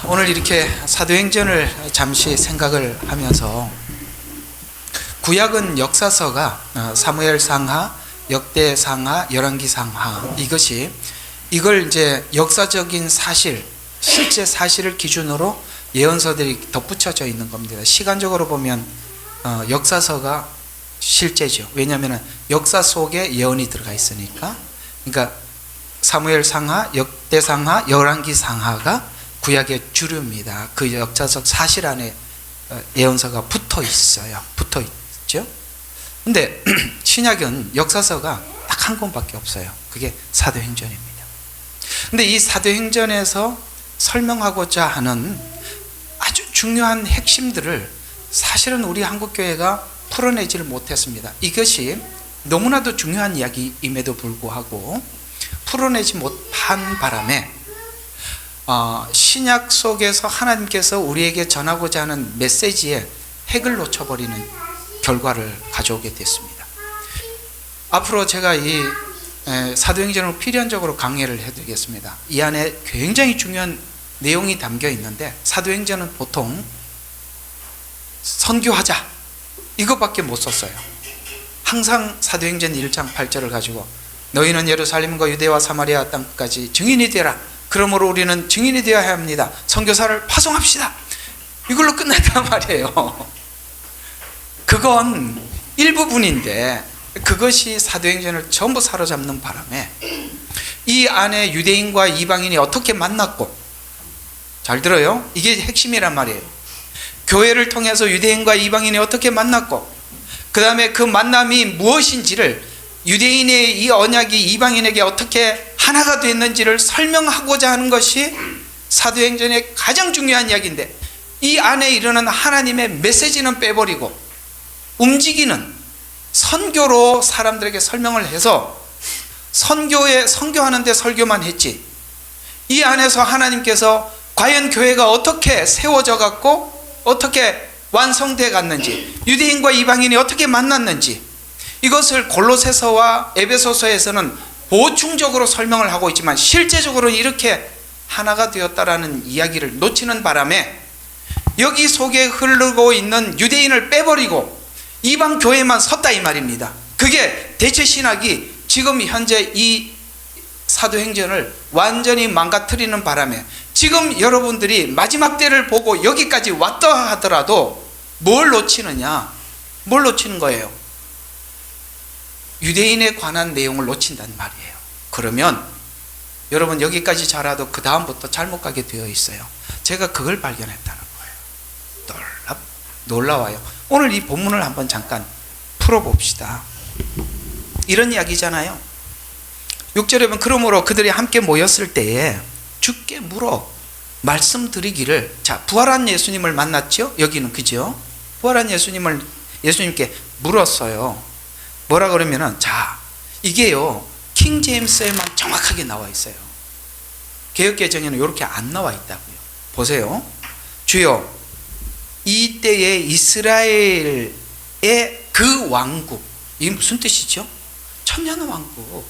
오늘 이렇게 사도행전을 잠시 생각을 하면서 구약은 역사서가 사무엘상하, 역대상하, 열왕기상하 이걸 이제 역사적인 사실, 실제 사실을 기준으로 예언서들이 덧붙여져 있는 겁니다. 시간적으로 보면 역사서가 실제죠. 왜냐하면 역사 속에 예언이 들어가 있으니까. 그러니까 사무엘상하, 역대상하, 열왕기상하가 구약의 주류입니다. 그 역사적 사실 안에 예언서가 붙어 있어요. 붙어 있죠. 근데 신약은 역사서가 딱 한 권밖에 없어요. 그게 사도행전입니다. 근데 이 사도행전에서 설명하고자 하는 아주 중요한 핵심들을 사실은 우리 한국교회가 풀어내지를 못했습니다. 이것이 너무나도 중요한 이야기임에도 불구하고 풀어내지 못한 바람에 신약 속에서 하나님께서 우리에게 전하고자 하는 메시지에 핵을 놓쳐버리는 결과를 가져오게 됐습니다. 앞으로 제가 이 사도행전을 필연적으로 강의를 해드리겠습니다. 이 안에 굉장히 중요한 내용이 담겨 있는데, 사도행전은 보통 선교하자 이것밖에 못 썼어요. 항상 사도행전 1장 8절을 가지고 너희는 예루살렘과 유대와 사마리아 땅까지 증인이 되라. 그러므로 우리는 증인이 되어야 합니다. 선교사를 파송합시다. 이걸로 끝났단 말이에요. 그건 일부분인데 그것이 사도행전을 전부 사로잡는 바람에 이 안에 유대인과 이방인이 어떻게 만났고, 잘 들어요? 이게 핵심이란 말이에요. 교회를 통해서 유대인과 이방인이 어떻게 만났고, 그 다음에 그 만남이 무엇인지를, 유대인의 이 언약이 이방인에게 어떻게 하나가 됐는지를 설명하고자 하는 것이 사도행전의 가장 중요한 이야기인데, 이 안에 이르는 하나님의 메시지는 빼버리고 움직이는 선교로 사람들에게 설명을 해서 선교하는데 설교만 했지, 이 안에서 하나님께서 과연 교회가 어떻게 세워져 갔고 어떻게 완성돼 갔는지, 유대인과 이방인이 어떻게 만났는지, 이것을 골로새서와 에베소서에서는 보충적으로 설명을 하고 있지만 실제적으로는 이렇게 하나가 되었다라는 이야기를 놓치는 바람에 여기 속에 흐르고 있는 유대인을 빼버리고 이방 교회만 섰다 이 말입니다. 그게 대체 신학이 지금 현재 이 사도행전을 완전히 망가뜨리는 바람에 지금 여러분들이 마지막 때를 보고 여기까지 왔다 하더라도 뭘 놓치느냐? 뭘 놓치는 거예요? 유대인에 관한 내용을 놓친다는 말이에요. 그러면 여러분 여기까지 잘하도 그 다음부터 잘못 가게 되어 있어요. 제가 그걸 발견했다는 거예요. 놀라워요. 오늘 이 본문을 한번 잠깐 풀어봅시다. 이런 이야기잖아요. 6절에 보면 그러므로 그들이 함께 모였을 때에 주께 물어 말씀드리기를, 자, 부활한 예수님을 만났죠? 여기는 그죠? 부활한 예수님께 물었어요. 뭐라 그러면은, 자, 이게요 킹 제임스에만 정확하게 나와 있어요. 개역개정에는 이렇게 안 나와 있다고요. 보세요. 주여, 이때에 이스라엘의 그 왕국, 이게 무슨 뜻이죠? 천년왕국.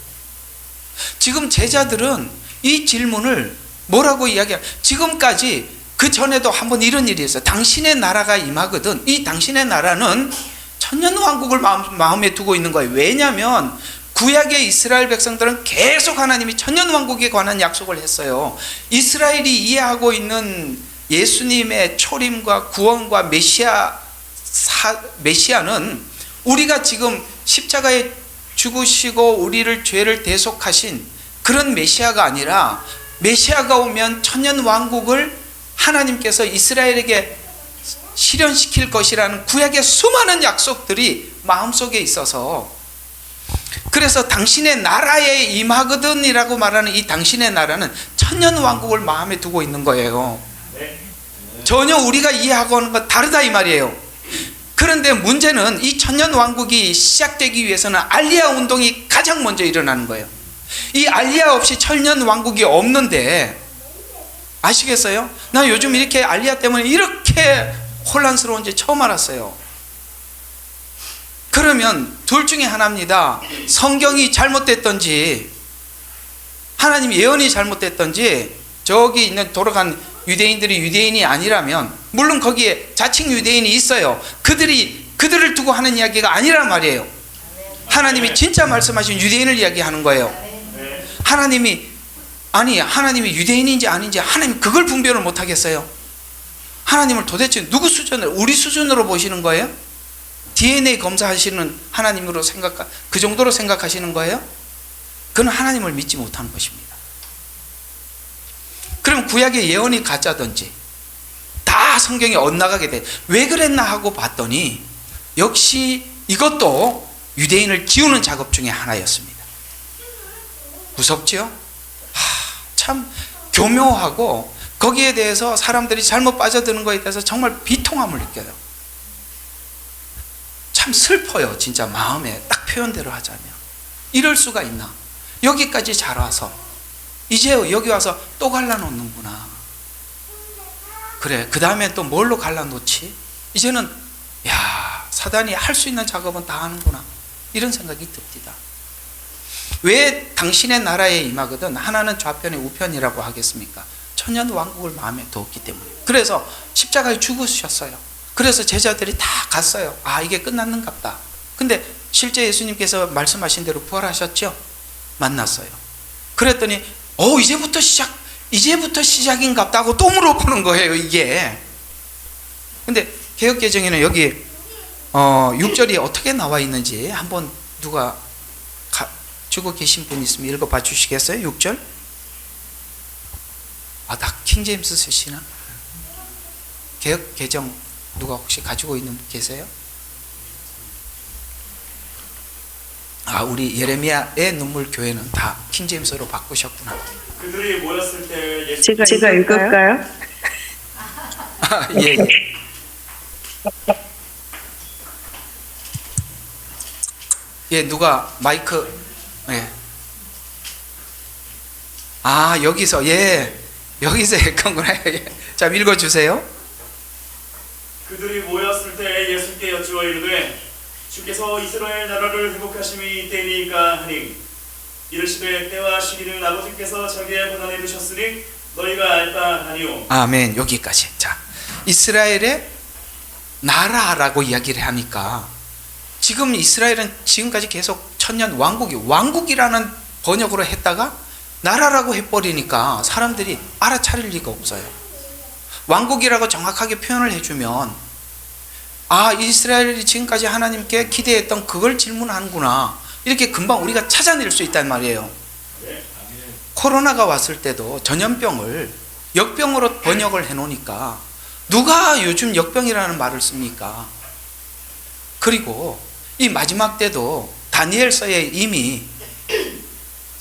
지금 제자들은 이 질문을 뭐라고 이야기해요? 지금까지 그 전에도 한번 이런 일이 있어요. 당신의 나라가 임하거든. 이 당신의 나라는 천년왕국을 마음에 두고 있는 거예요. 왜냐하면 구약의 이스라엘 백성들은 계속 하나님이 천년왕국에 관한 약속을 했어요. 이스라엘이 이해하고 있는 예수님의 초림과 구원과 메시아는 우리가 지금 십자가에 죽으시고 우리를 죄를 대속하신 그런 메시아가 아니라, 메시아가 오면 천년왕국을 하나님께서 이스라엘에게 실현시킬 것이라는 구약의 수많은 약속들이 마음속에 있어서, 그래서 당신의 나라에 임하거든 이라고 말하는 이 당신의 나라는 천년왕국을 마음에 두고 있는 거예요. 전혀 우리가 이해하고 하는 건 다르다 이 말이에요. 그런데 문제는 이 천년왕국이 시작되기 위해서는 알리야 운동이 가장 먼저 일어나는 거예요. 이 알리야 없이 천년왕국이 없는데, 아시겠어요? 나 요즘 이렇게 알리야 때문에 이렇게 혼란스러운지 처음 알았어요. 그러면 둘 중에 하나입니다. 성경이 잘못됐던지 하나님 예언이 잘못됐던지, 저기 있는 돌아간 유대인들이 유대인이 아니라면, 물론 거기에 자칭 유대인이 있어요. 그들을 두고 하는 이야기가 아니란 말이에요. 하나님이 진짜 말씀하신 유대인을 이야기하는 거예요. 하나님이 유대인인지 아닌지 하나님 그걸 분별을 못 하겠어요? 하나님을 도대체 누구 수준으로, 우리 수준으로 보시는 거예요? DNA 검사하시는 하나님으로 그 정도로 생각하시는 거예요? 그건 하나님을 믿지 못하는 것입니다. 그럼 구약의 예언이 가짜든지 다 성경에 엇나가게 돼. 왜 그랬나 하고 봤더니 역시 이것도 유대인을 지우는 작업 중에 하나였습니다. 무섭지요? 참 교묘하고 거기에 대해서 사람들이 잘못 빠져드는 것에 대해서 정말 비통함을 느껴요. 참 슬퍼요. 진짜 마음에 딱 표현대로 하자면. 이럴 수가 있나? 여기까지 잘 와서 이제 여기 와서 또 갈라놓는구나. 그래, 그 다음에 또 뭘로 갈라놓지? 이제는 사단이 할 수 있는 작업은 다 하는구나, 이런 생각이 듭니다. 왜 당신의 나라에 임하거든 하나는 좌편에 우편이라고 하겠습니까? 천년 왕국을 마음에 두었기 때문에. 그래서 십자가에 죽으셨어요. 그래서 제자들이 다 갔어요. 이게 끝났는갑다. 근데 실제 예수님께서 말씀하신 대로 부활하셨죠? 만났어요. 그랬더니 이제부터 시작인갑다 하고 또 물어보는 거예요, 이게. 근데 개역개정에는 여기 6절이 어떻게 나와 있는지 한번 누가 주고 계신 분 있으면 읽어봐 주시겠어요? 6절? 다 킹제임스 쓰시나? 개역개정 누가 혹시 가지고 있는 분 계세요? 우리 예레미야의 눈물 교회는 다 킹제임스로 바꾸셨구나. 그들이 모였을 때 제가 읽을까요? 예. 예, 누가 마이크. 예. 여기서 했건구나. 자, 읽어주세요. 그들이 모였을 때 예수께 여쭈어 이르되 주께서 이스라엘 나라를 회복하심이 이때이니까 하니 이르시되 때와 시기는 아버지께서 자기의 권한에 두셨으니 너희가 알 바 아니오. 아멘. 여기까지. 자, 이스라엘의 나라라고 이야기를 하니까 지금 이스라엘은 지금까지 계속 천년 왕국이라는 번역으로 했다가 나라라고 해버리니까 사람들이 알아차릴 리가 없어요. 왕국이라고 정확하게 표현을 해주면 이스라엘이 지금까지 하나님께 기대했던 그걸 질문하는구나, 이렇게 금방 우리가 찾아낼 수 있단 말이에요. 코로나가 왔을 때도 전염병을 역병으로 번역을 해놓으니까 누가 요즘 역병이라는 말을 씁니까? 그리고 이 마지막 때도 다니엘서에 이미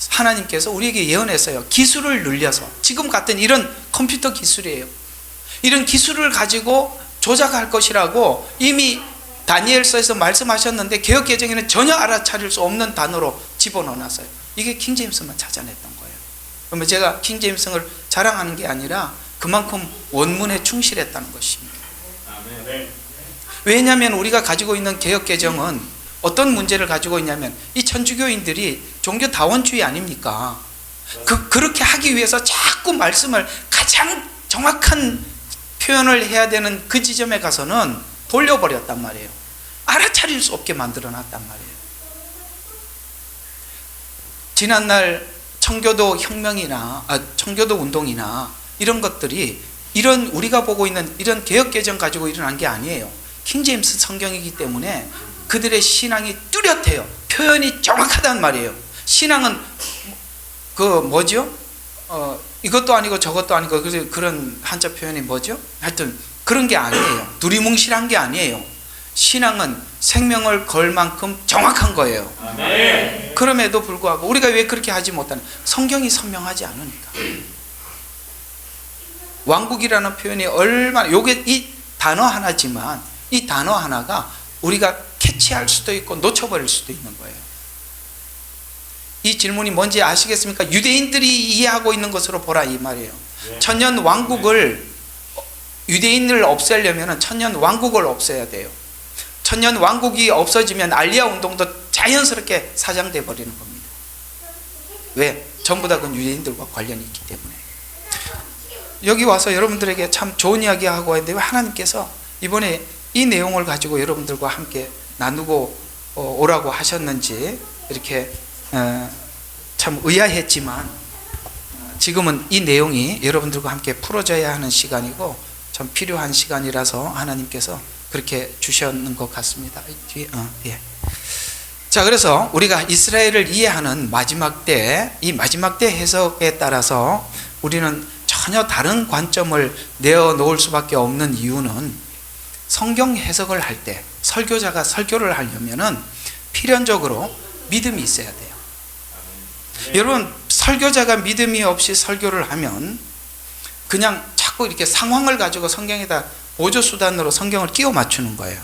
하나님께서 우리에게 예언했어요. 기술을 늘려서, 지금 같은 이런 컴퓨터 기술이에요. 이런 기술을 가지고 조작할 것이라고 이미 다니엘서에서 말씀하셨는데 개역개정에는 전혀 알아차릴 수 없는 단어로 집어넣어놨어요. 이게 킹제임스만 찾아냈던 거예요. 그러면 제가 킹제임스를 자랑하는 게 아니라 그만큼 원문에 충실했다는 것입니다. 왜냐하면 우리가 가지고 있는 개역개정은 어떤 문제를 가지고 있냐면 이 천주교인들이 종교다원주의 아닙니까? 그렇게 하기 위해서 자꾸 말씀을 가장 정확한 표현을 해야 되는 그 지점에 가서는 돌려버렸단 말이에요. 알아차릴 수 없게 만들어놨단 말이에요. 지난날 청교도 혁명이나 청교도 운동이나 이런 것들이 이런 우리가 보고 있는 이런 개역개정 가지고 일어난 게 아니에요. 킹제임스 성경이기 때문에 그들의 신앙이 뚜렷해요. 표현이 정확하단 말이에요. 신앙은 이것도 아니고 저것도 아니고 그런 한자 표현이 뭐죠? 하여튼 그런 게 아니에요. 두리뭉실한 게 아니에요. 신앙은 생명을 걸 만큼 정확한 거예요. 아멘. 그럼에도 불구하고 우리가 왜 그렇게 하지 못하는, 성경이 선명하지 않으니까. 왕국이라는 표현이 얼마나, 요게 이 단어 하나지만 이 단어 하나가 우리가 캐치할 수도 있고 놓쳐버릴 수도 있는 거예요. 이 질문이 뭔지 아시겠습니까? 유대인들이 이해하고 있는 것으로 보라, 이 말이에요. 천년 왕국을, 유대인을 없애려면 천년 왕국을 없애야 돼요. 천년 왕국이 없어지면 알리아 운동도 자연스럽게 사장돼 버리는 겁니다. 왜? 전부 다 그 유대인들과 관련이 있기 때문에. 여기 와서 여러분들에게 참 좋은 이야기 하고 있는데 왜 하나님께서 이번에 이 내용을 가지고 여러분들과 함께 나누고 오라고 하셨는지 이렇게 참 의아했지만 지금은 이 내용이 여러분들과 함께 풀어져야 하는 시간이고 참 필요한 시간이라서 하나님께서 그렇게 주셨는 것 같습니다. 뒤에, 예. 자, 그래서 우리가 이스라엘을 이해하는 마지막 때, 이 마지막 때 해석에 따라서 우리는 전혀 다른 관점을 내어놓을 수밖에 없는 이유는 성경 해석을 할 때 설교자가 설교를 하려면은 필연적으로 믿음이 있어야 돼요. 여러분, 설교자가 믿음이 없이 설교를 하면 그냥 자꾸 이렇게 상황을 가지고 성경에다 보조수단으로 성경을 끼워 맞추는 거예요.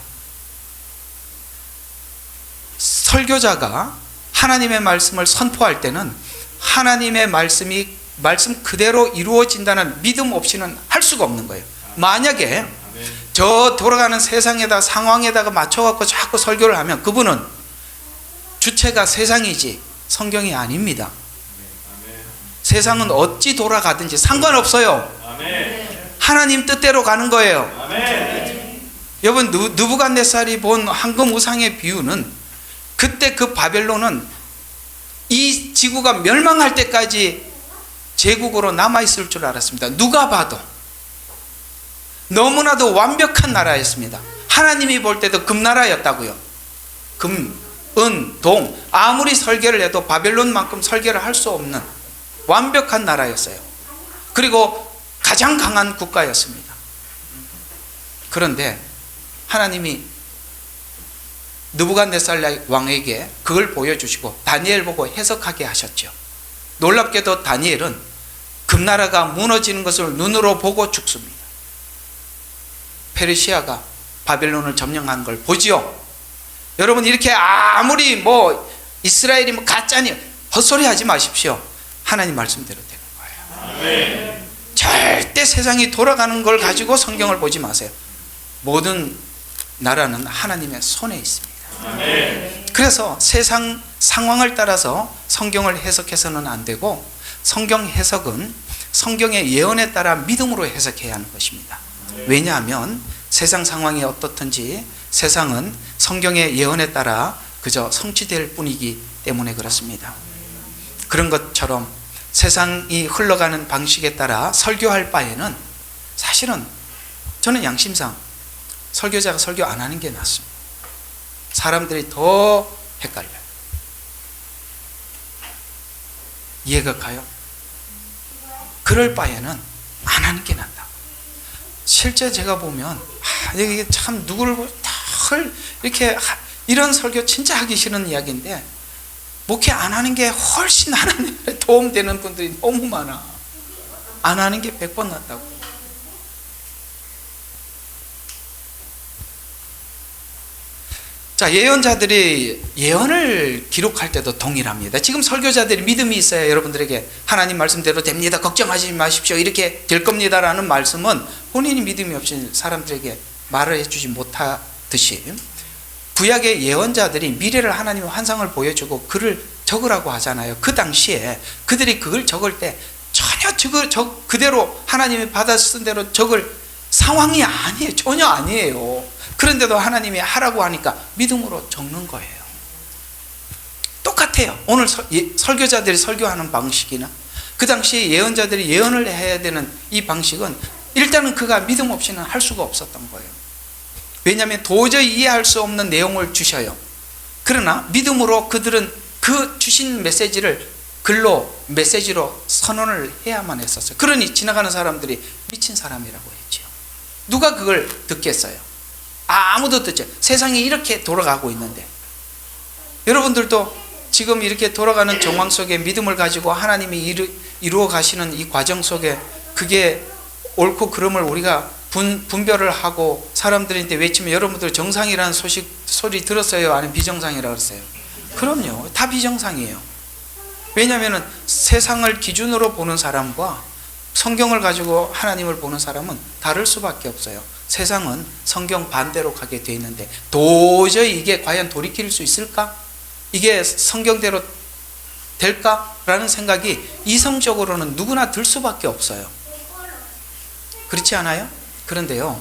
설교자가 하나님의 말씀을 선포할 때는 하나님의 말씀 그대로 이루어진다는 믿음 없이는 할 수가 없는 거예요. 만약에 저 돌아가는 세상에다 상황에다가 맞춰갖고 자꾸 설교를 하면 그분은 주체가 세상이지 성경이 아닙니다. 세상은 어찌 돌아가든지 상관없어요. 하나님 뜻대로 가는 거예요. 여러분, 느부갓네살이 본 황금 우상의 비유는 그때 그 바벨론은 이 지구가 멸망할 때까지 제국으로 남아있을 줄 알았습니다. 누가 봐도 너무나도 완벽한 나라였습니다. 하나님이 볼 때도 금나라였다고요. 금, 은, 동, 아무리 설계를 해도 바벨론만큼 설계를 할 수 없는 완벽한 나라였어요. 그리고 가장 강한 국가였습니다. 그런데 하나님이 느부갓네살 왕에게 그걸 보여주시고 다니엘 보고 해석하게 하셨죠. 놀랍게도 다니엘은 금나라가 무너지는 것을 눈으로 보고 죽습니다. 페르시아가 바벨론을 점령한 걸 보지요. 여러분, 이렇게 아무리 이스라엘이 가짜니 헛소리 하지 마십시오. 하나님 말씀대로 되는 거예요. 아멘. 절대 세상이 돌아가는 걸 가지고 성경을 보지 마세요. 모든 나라는 하나님의 손에 있습니다. 아멘. 그래서 세상 상황을 따라서 성경을 해석해서는 안 되고 성경 해석은 성경의 예언에 따라 믿음으로 해석해야 하는 것입니다. 왜냐하면 세상 상황이 어떻든지 세상은 성경의 예언에 따라 그저 성취될 뿐이기 때문에 그렇습니다. 그런 것처럼 세상이 흘러가는 방식에 따라 설교할 바에는 사실은 저는 양심상 설교자가 설교 안 하는 게 낫습니다. 사람들이 더 헷갈려요. 이해가 가요? 그럴 바에는 안 하는 게 낫다. 실제 제가 보면 이게 참 누구를 이렇게 이런 설교 진짜 하기 싫은 이야기인데 목회 안 하는 게 훨씬 하나님에 도움되는 분들이 너무 많아. 안 하는 게 100번 낫다고. 자, 예언자들이 예언을 기록할 때도 동일합니다. 지금 설교자들이 믿음이 있어야 여러분들에게 하나님 말씀대로 됩니다, 걱정하지 마십시오, 이렇게 될 겁니다라는 말씀은 본인이 믿음이 없이 사람들에게 말을 해주지 못하듯이 구약의 예언자들이 미래를 하나님의 환상을 보여주고 글을 적으라고 하잖아요. 그 당시에 그들이 그걸 적을 때 전혀 그대로 하나님이 받아 쓴 대로 적을 상황이 아니에요. 전혀 아니에요. 그런데도 하나님이 하라고 하니까 믿음으로 적는 거예요. 똑같아요. 오늘 설교자들이 설교하는 방식이나 그 당시 예언자들이 예언을 해야 되는 이 방식은 일단은 그가 믿음 없이는 할 수가 없었던 거예요. 왜냐하면 도저히 이해할 수 없는 내용을 주셔요. 그러나 믿음으로 그들은 그 주신 메시지를 메시지로 선언을 해야만 했었어요. 그러니 지나가는 사람들이 미친 사람이라고 했죠. 누가 그걸 듣겠어요? 아무도 듣지. 세상이 이렇게 돌아가고 있는데 여러분들도 지금 이렇게 돌아가는 정황 속에 믿음을 가지고 하나님이 이루어 가시는 이 과정 속에 그게 옳고 그름을 우리가 분별을 하고 사람들한테 외치면 여러분들 정상이라는 소리 들었어요? 아니면 비정상이라고 그랬어요? 그럼요. 다 비정상이에요. 왜냐하면 세상을 기준으로 보는 사람과 성경을 가지고 하나님을 보는 사람은 다를 수밖에 없어요. 세상은 성경 반대로 가게 돼 있는데 도저히 이게 과연 돌이킬 수 있을까? 이게 성경대로 될까? 라는 생각이 이성적으로는 누구나 들 수밖에 없어요. 그렇지 않아요? 그런데요,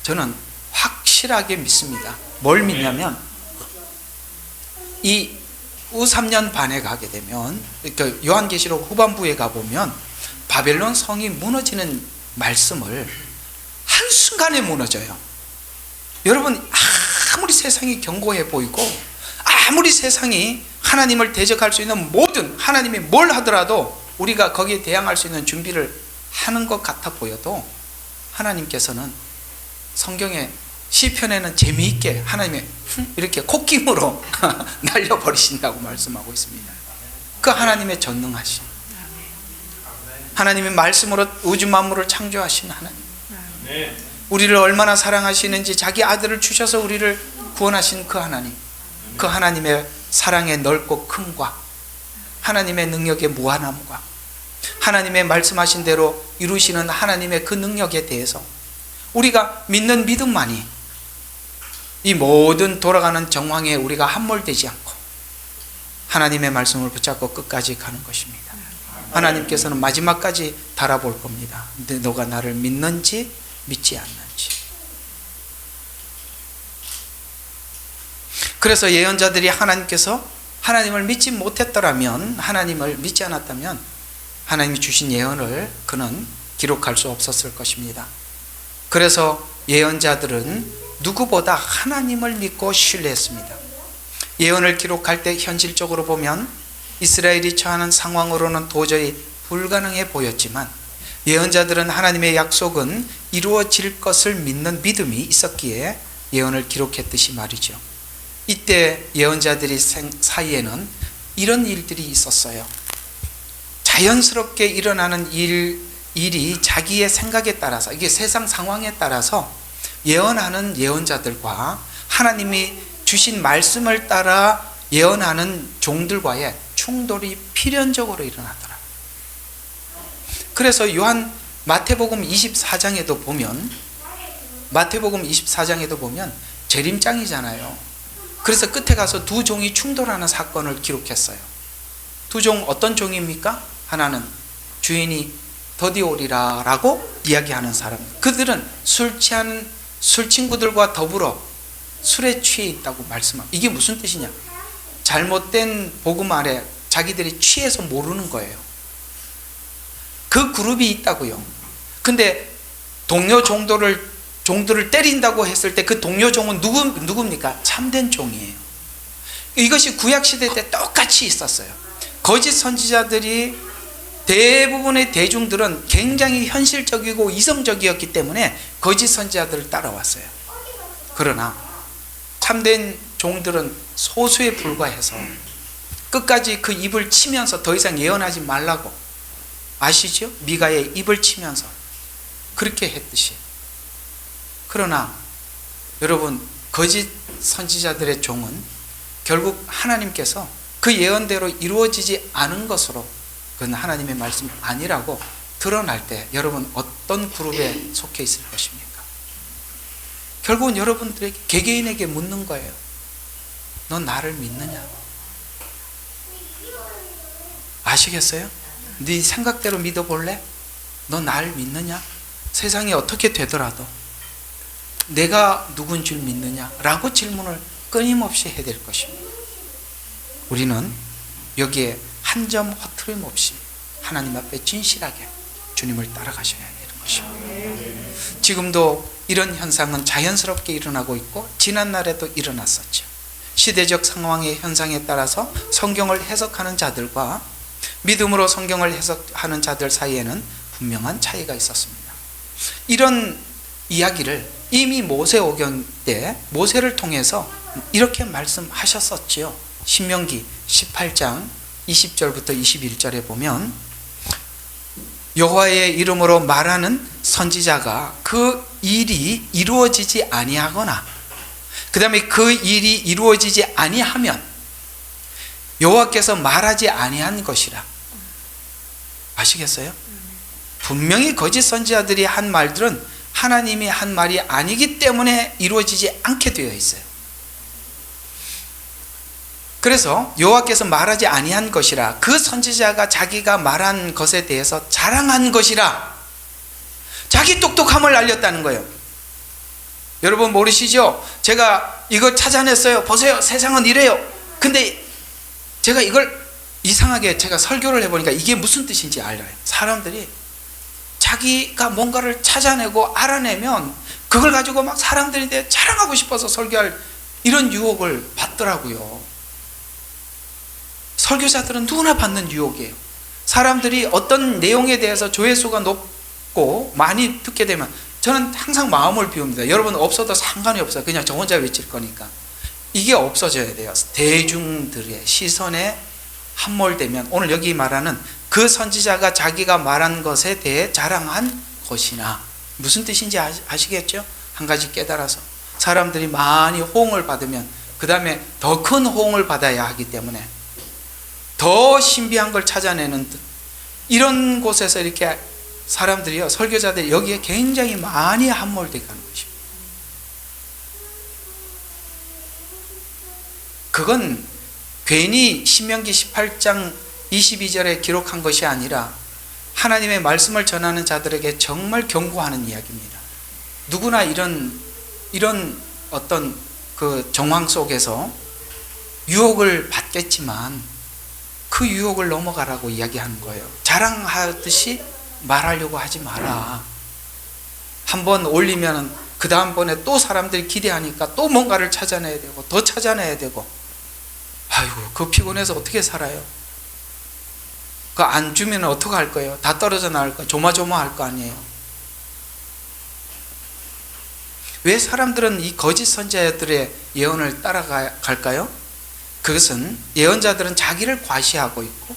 저는 확실하게 믿습니다. 뭘 믿냐면, 이 후 3년 반에 가게 되면, 그 요한계시록 후반부에 가보면 바벨론 성이 무너지는 말씀을 한순간에 무너져요. 여러분, 아무리 세상이 견고해 보이고 아무리 세상이 하나님을 대적할 수 있는 모든, 하나님이 뭘 하더라도 우리가 거기에 대항할 수 있는 준비를 하는 것 같아 보여도, 하나님께서는 성경에 시편에는 재미있게 하나님의 이렇게 콧김으로 날려버리신다고 말씀하고 있습니다. 그 하나님의 전능하심, 하나님의 말씀으로 우주 만물을 창조하신 하나님, 우리를 얼마나 사랑하시는지 자기 아들을 주셔서 우리를 구원하신 그 하나님, 그 하나님의 사랑의 넓고 큼과 하나님의 능력의 무한함과 하나님의 말씀하신 대로 이루시는 하나님의 그 능력에 대해서 우리가 믿는 믿음만이 이 모든 돌아가는 정황에 우리가 함몰되지 않고 하나님의 말씀을 붙잡고 끝까지 가는 것입니다. 하나님께서는 마지막까지 달아볼 겁니다. 근데 너가 나를 믿는지 믿지 않는지. 그래서 예언자들이 하나님께서 하나님을 믿지 못했더라면, 하나님을 믿지 않았다면 하나님이 주신 예언을 그는 기록할 수 없었을 것입니다. 그래서 예언자들은 누구보다 하나님을 믿고 신뢰했습니다. 예언을 기록할 때 현실적으로 보면 이스라엘이 처하는 상황으로는 도저히 불가능해 보였지만, 예언자들은 하나님의 약속은 이루어질 것을 믿는 믿음이 있었기에 예언을 기록했듯이 말이죠. 이때 예언자들이 사이에는 이런 일들이 있었어요. 자연스럽게 일어나는 일이 자기의 생각에 따라서, 이게 세상 상황에 따라서 예언하는 예언자들과 하나님이 주신 말씀을 따라 예언하는 종들과의 충돌이 필연적으로 일어나더라. 그래서 마태복음 24장에도 보면 재림장이잖아요. 그래서 끝에 가서 두 종이 충돌하는 사건을 기록했어요. 두 종, 어떤 종입니까? 하나는 주인이 더디 오리라 라고 이야기하는 사람, 그들은 술 취한 술 친구들과 더불어 술에 취해 있다고 말씀합니다. 이게 무슨 뜻이냐? 잘못된 복음 아래 자기들이 취해서 모르는 거예요. 그 그룹이 있다고요. 근데 동료 종들을 때린다고 했을 때 그 동료 종은 누굽니까? 참된 종이에요. 이것이 구약시대 때 똑같이 있었어요. 거짓 선지자들이, 대부분의 대중들은 굉장히 현실적이고 이성적이었기 때문에 거짓 선지자들을 따라왔어요. 그러나 참된 종들은 소수에 불과해서 끝까지 그 입을 치면서 더 이상 예언하지 말라고, 아시죠? 미가의 입을 치면서 그렇게 했듯이. 그러나 여러분, 거짓 선지자들의 종은 결국 하나님께서 그 예언대로 이루어지지 않은 것으로, 그건 하나님의 말씀이 아니라고 드러날 때 여러분 어떤 그룹에 속해 있을 것입니까? 결국은 여러분들에게, 개개인에게 묻는 거예요. 너 나를 믿느냐? 아시겠어요? 네 생각대로 믿어볼래? 너 나를 믿느냐? 세상이 어떻게 되더라도 내가 누군 줄 믿느냐? 라고 질문을 끊임없이 해야 될 것입니다. 우리는 여기에 한 점 허트림 없이 하나님 앞에 진실하게 주님을 따라가셔야 되는 것입니다. 지금도 이런 현상은 자연스럽게 일어나고 있고 지난날에도 일어났었죠. 시대적 상황의 현상에 따라서 성경을 해석하는 자들과 믿음으로 성경을 해석하는 자들 사이에는 분명한 차이가 있었습니다. 이런 이야기를 이미 모세오경 때 모세를 통해서 이렇게 말씀하셨었지요. 신명기 18장 20절부터 21절에 보면, 여호와의 이름으로 말하는 선지자가 그 일이 이루어지지 아니하거나, 그 다음에 그 일이 이루어지지 아니하면 여호와께서 말하지 아니한 것이라. 아시겠어요? 분명히 거짓 선지자들이 한 말들은 하나님이 한 말이 아니기 때문에 이루어지지 않게 되어 있어요. 그래서 여호와께서 말하지 아니한 것이라, 그 선지자가 자기가 말한 것에 대해서 자랑한 것이라, 자기 똑똑함을 알렸다는 거예요. 여러분 모르시죠? 제가 이걸 찾아냈어요. 보세요, 세상은 이래요. 근데 제가 이걸 이상하게 제가 설교를 해보니까 이게 무슨 뜻인지 알아요. 사람들이 자기가 뭔가를 찾아내고 알아내면 그걸 가지고 막 사람들인데 자랑하고 싶어서 설교할 이런 유혹을 받더라고요. 설교자들은 누구나 받는 유혹이에요. 사람들이 어떤 내용에 대해서 조회수가 높고 많이 듣게 되면 저는 항상 마음을 비웁니다. 여러분 없어도 상관이 없어요. 그냥 저 혼자 외칠 거니까. 이게 없어져야 돼요. 대중들의 시선에 함몰되면 오늘 여기 말하는 그 선지자가 자기가 말한 것에 대해 자랑한 것이나 무슨 뜻인지 아시겠죠? 한 가지 깨달아서 사람들이 많이 호응을 받으면 그 다음에 더 큰 호응을 받아야 하기 때문에 더 신비한 걸 찾아내는 듯 이런 곳에서 이렇게 사람들이요, 설교자들이 여기에 굉장히 많이 함몰되게 하는 것입니다. 그건 괜히 신명기 18장 22절에 기록한 것이 아니라 하나님의 말씀을 전하는 자들에게 정말 경고하는 이야기입니다. 누구나 이런 어떤 그 정황 속에서 유혹을 받겠지만 그 유혹을 넘어가라고 이야기하는 거예요. 자랑하듯이 말하려고 하지 마라. 한번 올리면 그 다음번에 또 사람들이 기대하니까 또 뭔가를 찾아내야 되고 더 찾아내야 되고, 아이고 그 피곤해서 어떻게 살아요? 그 안 주면 어떻게 할 거예요? 다 떨어져 나갈 거, 조마조마할 거 아니에요. 왜 사람들은 이 거짓 선지자들의 예언을 따라갈까요? 그것은 예언자들은 자기를 과시하고 있고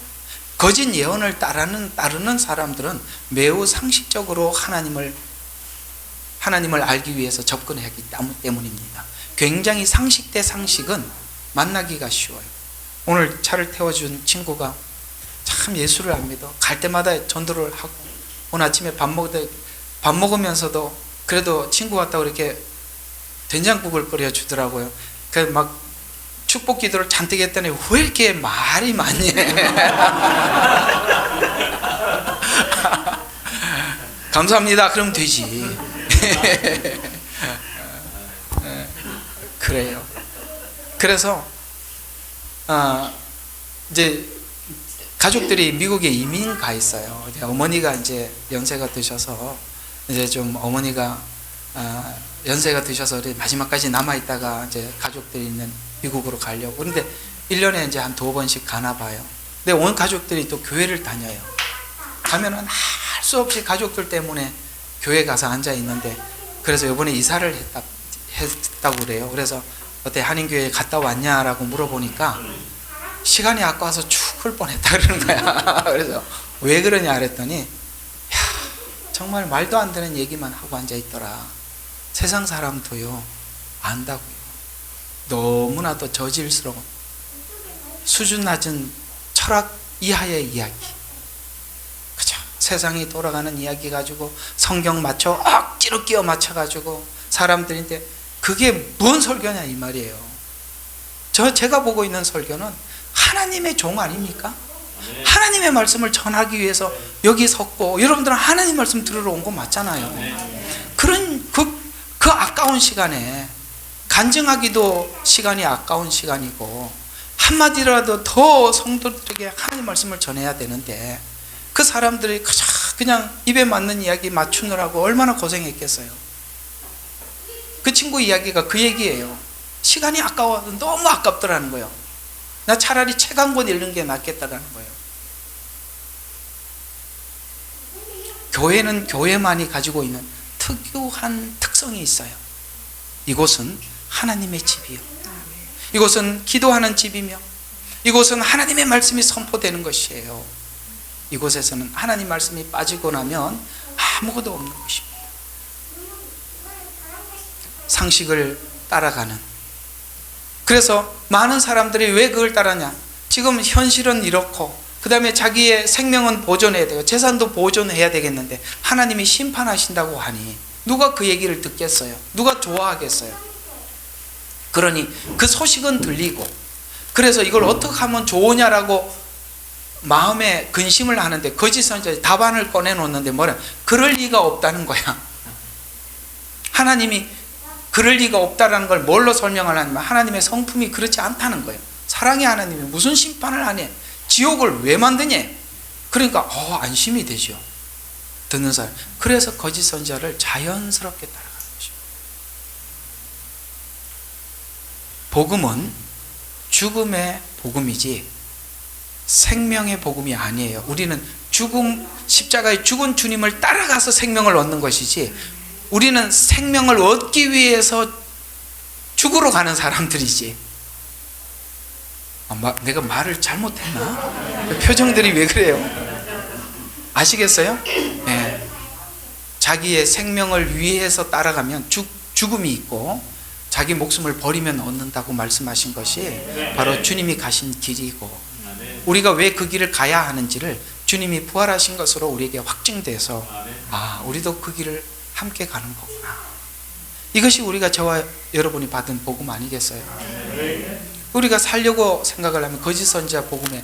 거짓 예언을 따르는 사람들은 매우 상식적으로 하나님을 알기 위해서 접근하기 때문입니다. 굉장히 상식 대 상식은 만나기가 쉬워요. 오늘 차를 태워준 친구가 참 예수를 안 믿어. 갈 때마다 전도를 하고 오늘 아침에 밥 먹으면서도 그래도 친구 왔다고 이렇게 된장국을 끓여주더라고요. 그 막 축복 기도를 잔뜩 했더니 왜 이렇게 말이 많니? 감사합니다. 그럼 되지. 그래요. 그래서 이제 가족들이 미국에 이민 가 있어요. 어머니가 이제 연세가 드셔서 이제 좀 어머니가 연세가 드셔서 마지막까지 남아 있다가 이제 가족들이 있는 미국으로 가려고. 그런데 1년에 이제 한 2번씩 가나 봐요. 근데 온 가족들이 또 교회를 다녀요. 가면은 할 수 없이 가족들 때문에 교회 가서 앉아 있는데, 그래서 이번에 이사를 했다고 그래요. 그래서 어때 한인교회 갔다 왔냐라고 물어보니까 시간이 아까워서 죽을 뻔했다 그러는 거야. 그래서 왜 그러냐 그랬더니, 야, 정말 말도 안 되는 얘기만 하고 앉아 있더라. 세상 사람도요 안다고요. 너무나도 저질스러운 수준 낮은 철학 이하의 이야기, 그죠? 세상이 돌아가는 이야기 가지고 성경 맞춰 억지로 끼워 맞춰 가지고 사람들인데 그게 뭔 설교냐 이 말이에요. 제가 보고 있는 설교는 하나님의 종 아닙니까? 하나님의 말씀을 전하기 위해서 여기 섰고, 여러분들은 하나님 말씀 들으러 온 거 맞잖아요. 그런 그 아까운 시간에 간증하기도 시간이 아까운 시간이고, 한마디라도 더 성도들에게 하나님 말씀을 전해야 되는데 그 사람들이 그냥 입에 맞는 이야기 맞추느라고 얼마나 고생했겠어요. 그 친구 이야기가 그 얘기예요. 시간이 아까워, 너무 아깝더라는 거예요. 나 차라리 책 한 권 읽는 게 낫겠다라는 거예요. 교회는 교회만이 가지고 있는 특유한 특성이 있어요. 이곳은 하나님의 집이요, 이곳은 기도하는 집이며 이곳은 하나님의 말씀이 선포되는 것이에요. 이곳에서는 하나님 말씀이 빠지고 나면 아무것도 없는 것입니다. 상식을 따라가는. 그래서 많은 사람들이 왜 그걸 따르냐? 지금 현실은 이렇고 그 다음에 자기의 생명은 보존해야 되고 재산도 보존해야 되겠는데 하나님이 심판하신다고 하니 누가 그 얘기를 듣겠어요? 누가 좋아하겠어요? 그러니 그 소식은 들리고, 그래서 이걸 어떻게 하면 좋으냐라고 마음에 근심을 하는데 거짓 선지자 답안을 꺼내놓는데 뭐래? 그럴 리가 없다는 거야. 하나님이 그럴 리가 없다라는 걸 뭘로 설명을 하냐면 하나님의 성품이 그렇지 않다는 거예요. 사랑의 하나님이 무슨 심판을 하냐? 지옥을 왜 만드냐? 그러니까 안심이 되죠. 듣는 사람. 그래서 거짓 선지자를 자연스럽게 따라가는 것입니다. 복음은 죽음의 복음이지 생명의 복음이 아니에요. 우리는 십자가에 죽은 주님을 따라가서 생명을 얻는 것이지 우리는 생명을 얻기 위해서 죽으러 가는 사람들이지. 내가 말을 잘못했나? 표정들이 왜 그래요? 아시겠어요? 네. 자기의 생명을 위해서 따라가면 죽음이 있고 자기 목숨을 버리면 얻는다고 말씀하신 것이 바로 주님이 가신 길이고 우리가 왜 그 길을 가야 하는지를 주님이 부활하신 것으로 우리에게 확증돼서 우리도 그 길을 함께 가는 거구나. 이것이 우리가 저와 여러분이 받은 복음 아니겠어요? 우리가 살려고 생각을 하면 거짓 선지자 복음에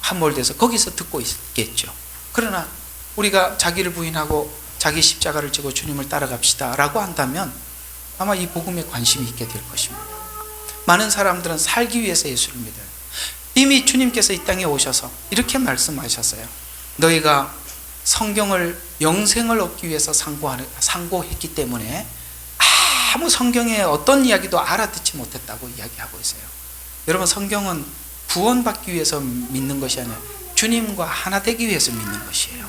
함몰돼서 거기서 듣고 있겠죠. 그러나 우리가 자기를 부인하고 자기 십자가를 지고 주님을 따라갑시다 라고 한다면 아마 이 복음에 관심이 있게 될 것입니다. 많은 사람들은 살기 위해서 예수를 믿어요. 이미 주님께서 이 땅에 오셔서 이렇게 말씀하셨어요. 너희가 성경을 영생을 얻기 위해서 상고했기 때문에 아무 성경의 어떤 이야기도 알아듣지 못했다고 이야기하고 있어요. 여러분, 성경은 구원받기 위해서 믿는 것이 아니라 주님과 하나 되기 위해서 믿는 것이에요.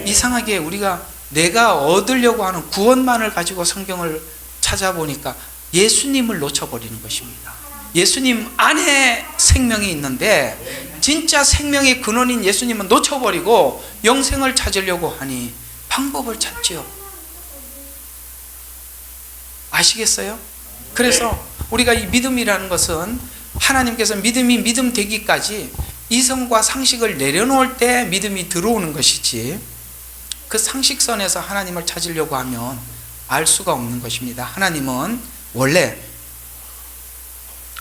이상하게 우리가 내가 얻으려고 하는 구원만을 가지고 성경을 찾아보니까 예수님을 놓쳐버리는 것입니다. 예수님 안에 생명이 있는데 진짜 생명의 근원인 예수님은 놓쳐버리고 영생을 찾으려고 하니 방법을 찾지요. 아시겠어요? 그래서 우리가 이 믿음이라는 것은 하나님께서 믿음이 믿음 되기까지 이성과 상식을 내려놓을 때 믿음이 들어오는 것이지 그 상식선에서 하나님을 찾으려고 하면 알 수가 없는 것입니다. 하나님은 원래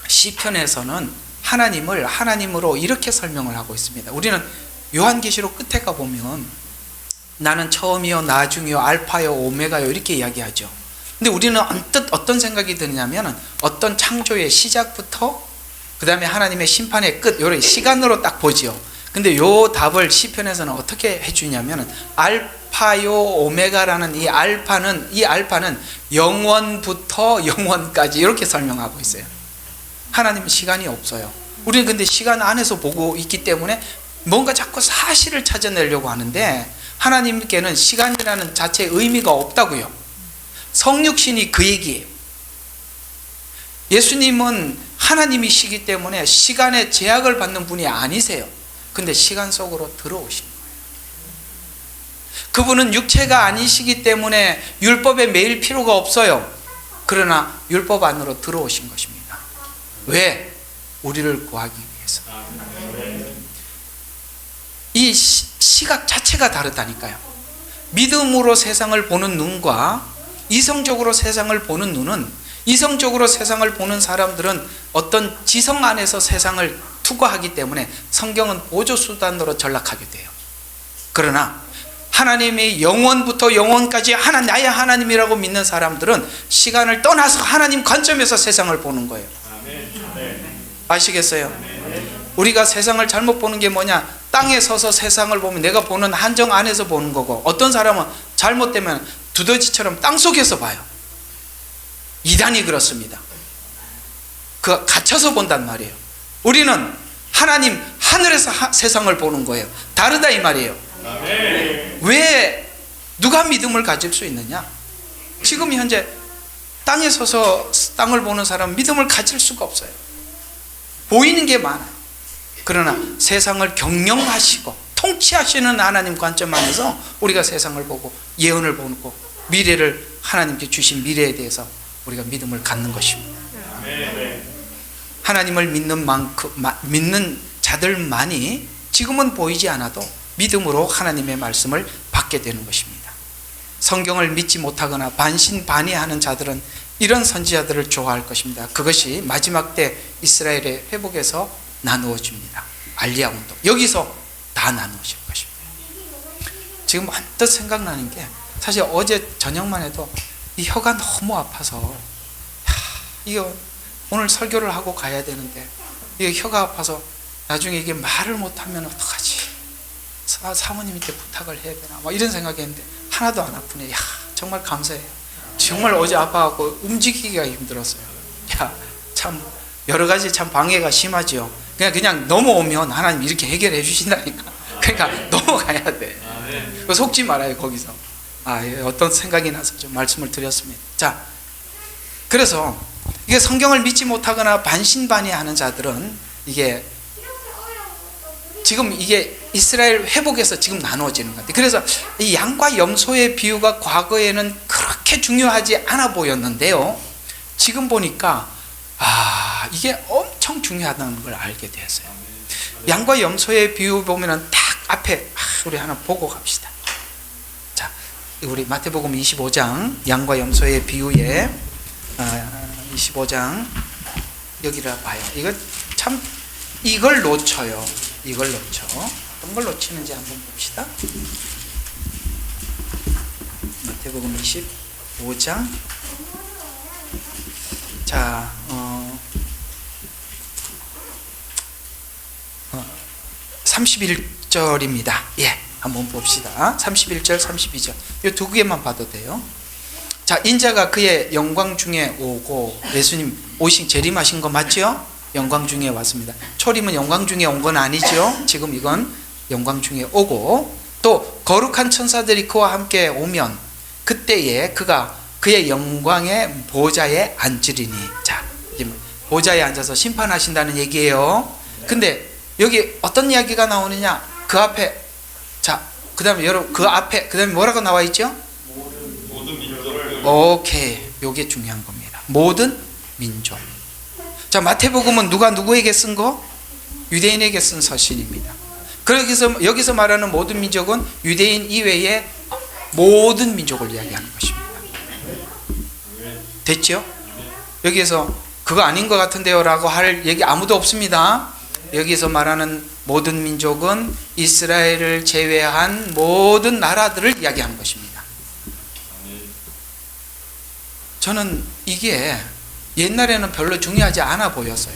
시편에서는 하나님을 하나님으로 이렇게 설명을 하고 있습니다. 우리는 요한계시록 끝에 가보면 나는 처음이요 나중이요 알파요 오메가요 이렇게 이야기하죠. 근데 우리는 언뜻 어떤 생각이 드냐면 어떤 창조의 시작부터 그 다음에 하나님의 심판의 끝, 요런 시간으로 딱 보지요. 근데 요 답을 시편에서는 어떻게 해주냐면 알파요 오메가라는 이 알파는 영원부터 영원까지 이렇게 설명하고 있어요. 하나님은 시간이 없어요. 우리는 근데 시간 안에서 보고 있기 때문에 뭔가 자꾸 사실을 찾아내려고 하는데 하나님께는 시간이라는 자체의 의미가 없다고요. 성육신이 그 얘기예요. 예수님은 하나님이시기 때문에 시간의 제약을 받는 분이 아니세요. 근데 시간 속으로 들어오신 거예요. 그분은 육체가 아니시기 때문에 율법에 매일 필요가 없어요. 그러나 율법 안으로 들어오신 것입니다. 왜? 우리를 구하기 위해서. 이 시각 자체가 다르다니까요. 믿음으로 세상을 보는 눈과 이성적으로 세상을 보는 눈은, 이성적으로 세상을 보는 사람들은 어떤 지성 안에서 세상을 투과하기 때문에 성경은 보조수단으로 전락하게 돼요. 그러나 하나님이 영원부터 영원까지 나의 하나님이라고 믿는 사람들은 시간을 떠나서 하나님 관점에서 세상을 보는 거예요. 아시겠어요? 우리가 세상을 잘못 보는 게 뭐냐? 땅에 서서 세상을 보면 내가 보는 한정 안에서 보는 거고, 어떤 사람은 잘못되면 두더지처럼 땅 속에서 봐요. 이단이 그렇습니다. 그 갇혀서 본단 말이에요. 우리는 하나님 하늘에서 세상을 보는 거예요. 다르다 이 말이에요. 왜 누가 믿음을 가질 수 있느냐? 지금 현재 땅에 서서 땅을 보는 사람은 믿음을 가질 수가 없어요. 보이는 게 많아요. 그러나 세상을 경영하시고 통치하시는 하나님 관점 안에서 우리가 세상을 보고 예언을 보고 미래를, 하나님께 주신 미래에 대해서 우리가 믿음을 갖는 것입니다. 하나님을 믿는 자들만이 지금은 보이지 않아도 믿음으로 하나님의 말씀을 받게 되는 것입니다. 성경을 믿지 못하거나 반신반의하는 자들은 이런 선지자들을 좋아할 것입니다. 그것이 마지막 때 이스라엘의 회복에서 나누어집니다. 알리야 운동. 여기서 다 나누실 것입니다. 지금 언뜻 생각나는 게 사실 어제 저녁만 해도 이 혀가 너무 아파서 이거 오늘 설교를 하고 가야 되는데 이 혀가 아파서 나중에 이게 말을 못하면 어떡하지? 사모님한테 부탁을 해야 되나? 막 이런 생각했는데 하나도 안 아프네. 야, 정말 감사해요. 정말 어제 아파갖고 움직이기가 힘들었어요. 야, 참 여러 가지 참 방해가 심하죠. 그냥 넘어오면 하나님 이렇게 해결해 주신다니까. 그러니까 넘어가야 돼. 속지 말아요 거기서. 어떤 생각이 나서 좀 말씀을 드렸습니다. 자, 그래서 이게 성경을 믿지 못하거나 반신반의하는 자들은 이게 지금 이게 이스라엘 회복에서 지금 나누어지는 것 같아요. 그래서 이 양과 염소의 비유가 과거에는 그렇게 중요하지 않아 보였는데요, 지금 보니까 이게 엄청 중요하다는 걸 알게 되었어요. 양과 염소의 비유 보면은 딱 앞에 우리 하나 보고 갑시다. 자, 우리 마태복음 25장 양과 염소의 비유에 25장 여기를 봐요. 이거 참 이걸 놓쳐요. 이걸 놓쳐. 어떤 걸 놓치는지 한번 봅시다. 마태복음 25장. 자, 31절입니다. 예, 한번 봅시다. 31절, 32절. 이 두 개만 봐도 돼요. 자, 인자가 그의 영광 중에 오고, 예수님 재림하신 거 맞죠? 영광 중에 왔습니다. 초림은 영광 중에 온 건 아니죠. 지금 이건 영광 중에 오고, 또 거룩한 천사들이 그와 함께 오면 그때에 그가 그의 영광의 보좌에 앉으리니. 자, 보좌에 앉아서 심판하신다는 얘기예요. 근데 여기 어떤 이야기가 나오느냐? 그 앞에, 자, 그 다음에 여러분, 그 앞에, 그 다음에 뭐라고 나와 있죠? 모든 민족을. 오케이. 요게 중요한 겁니다. 모든 민족. 자, 마태복음은 누가 누구에게 쓴 거? 유대인에게 쓴 서신입니다. 그래서 여기서 말하는 모든 민족은 유대인 이외의 모든 민족을 이야기하는 것입니다. 됐죠? 여기에서 그거 아닌 것 같은데요 라고 할 얘기 아무도 없습니다. 여기서 말하는 모든 민족은 이스라엘을 제외한 모든 나라들을 이야기하는 것입니다. 저는 이게 옛날에는 별로 중요하지 않아 보였어요.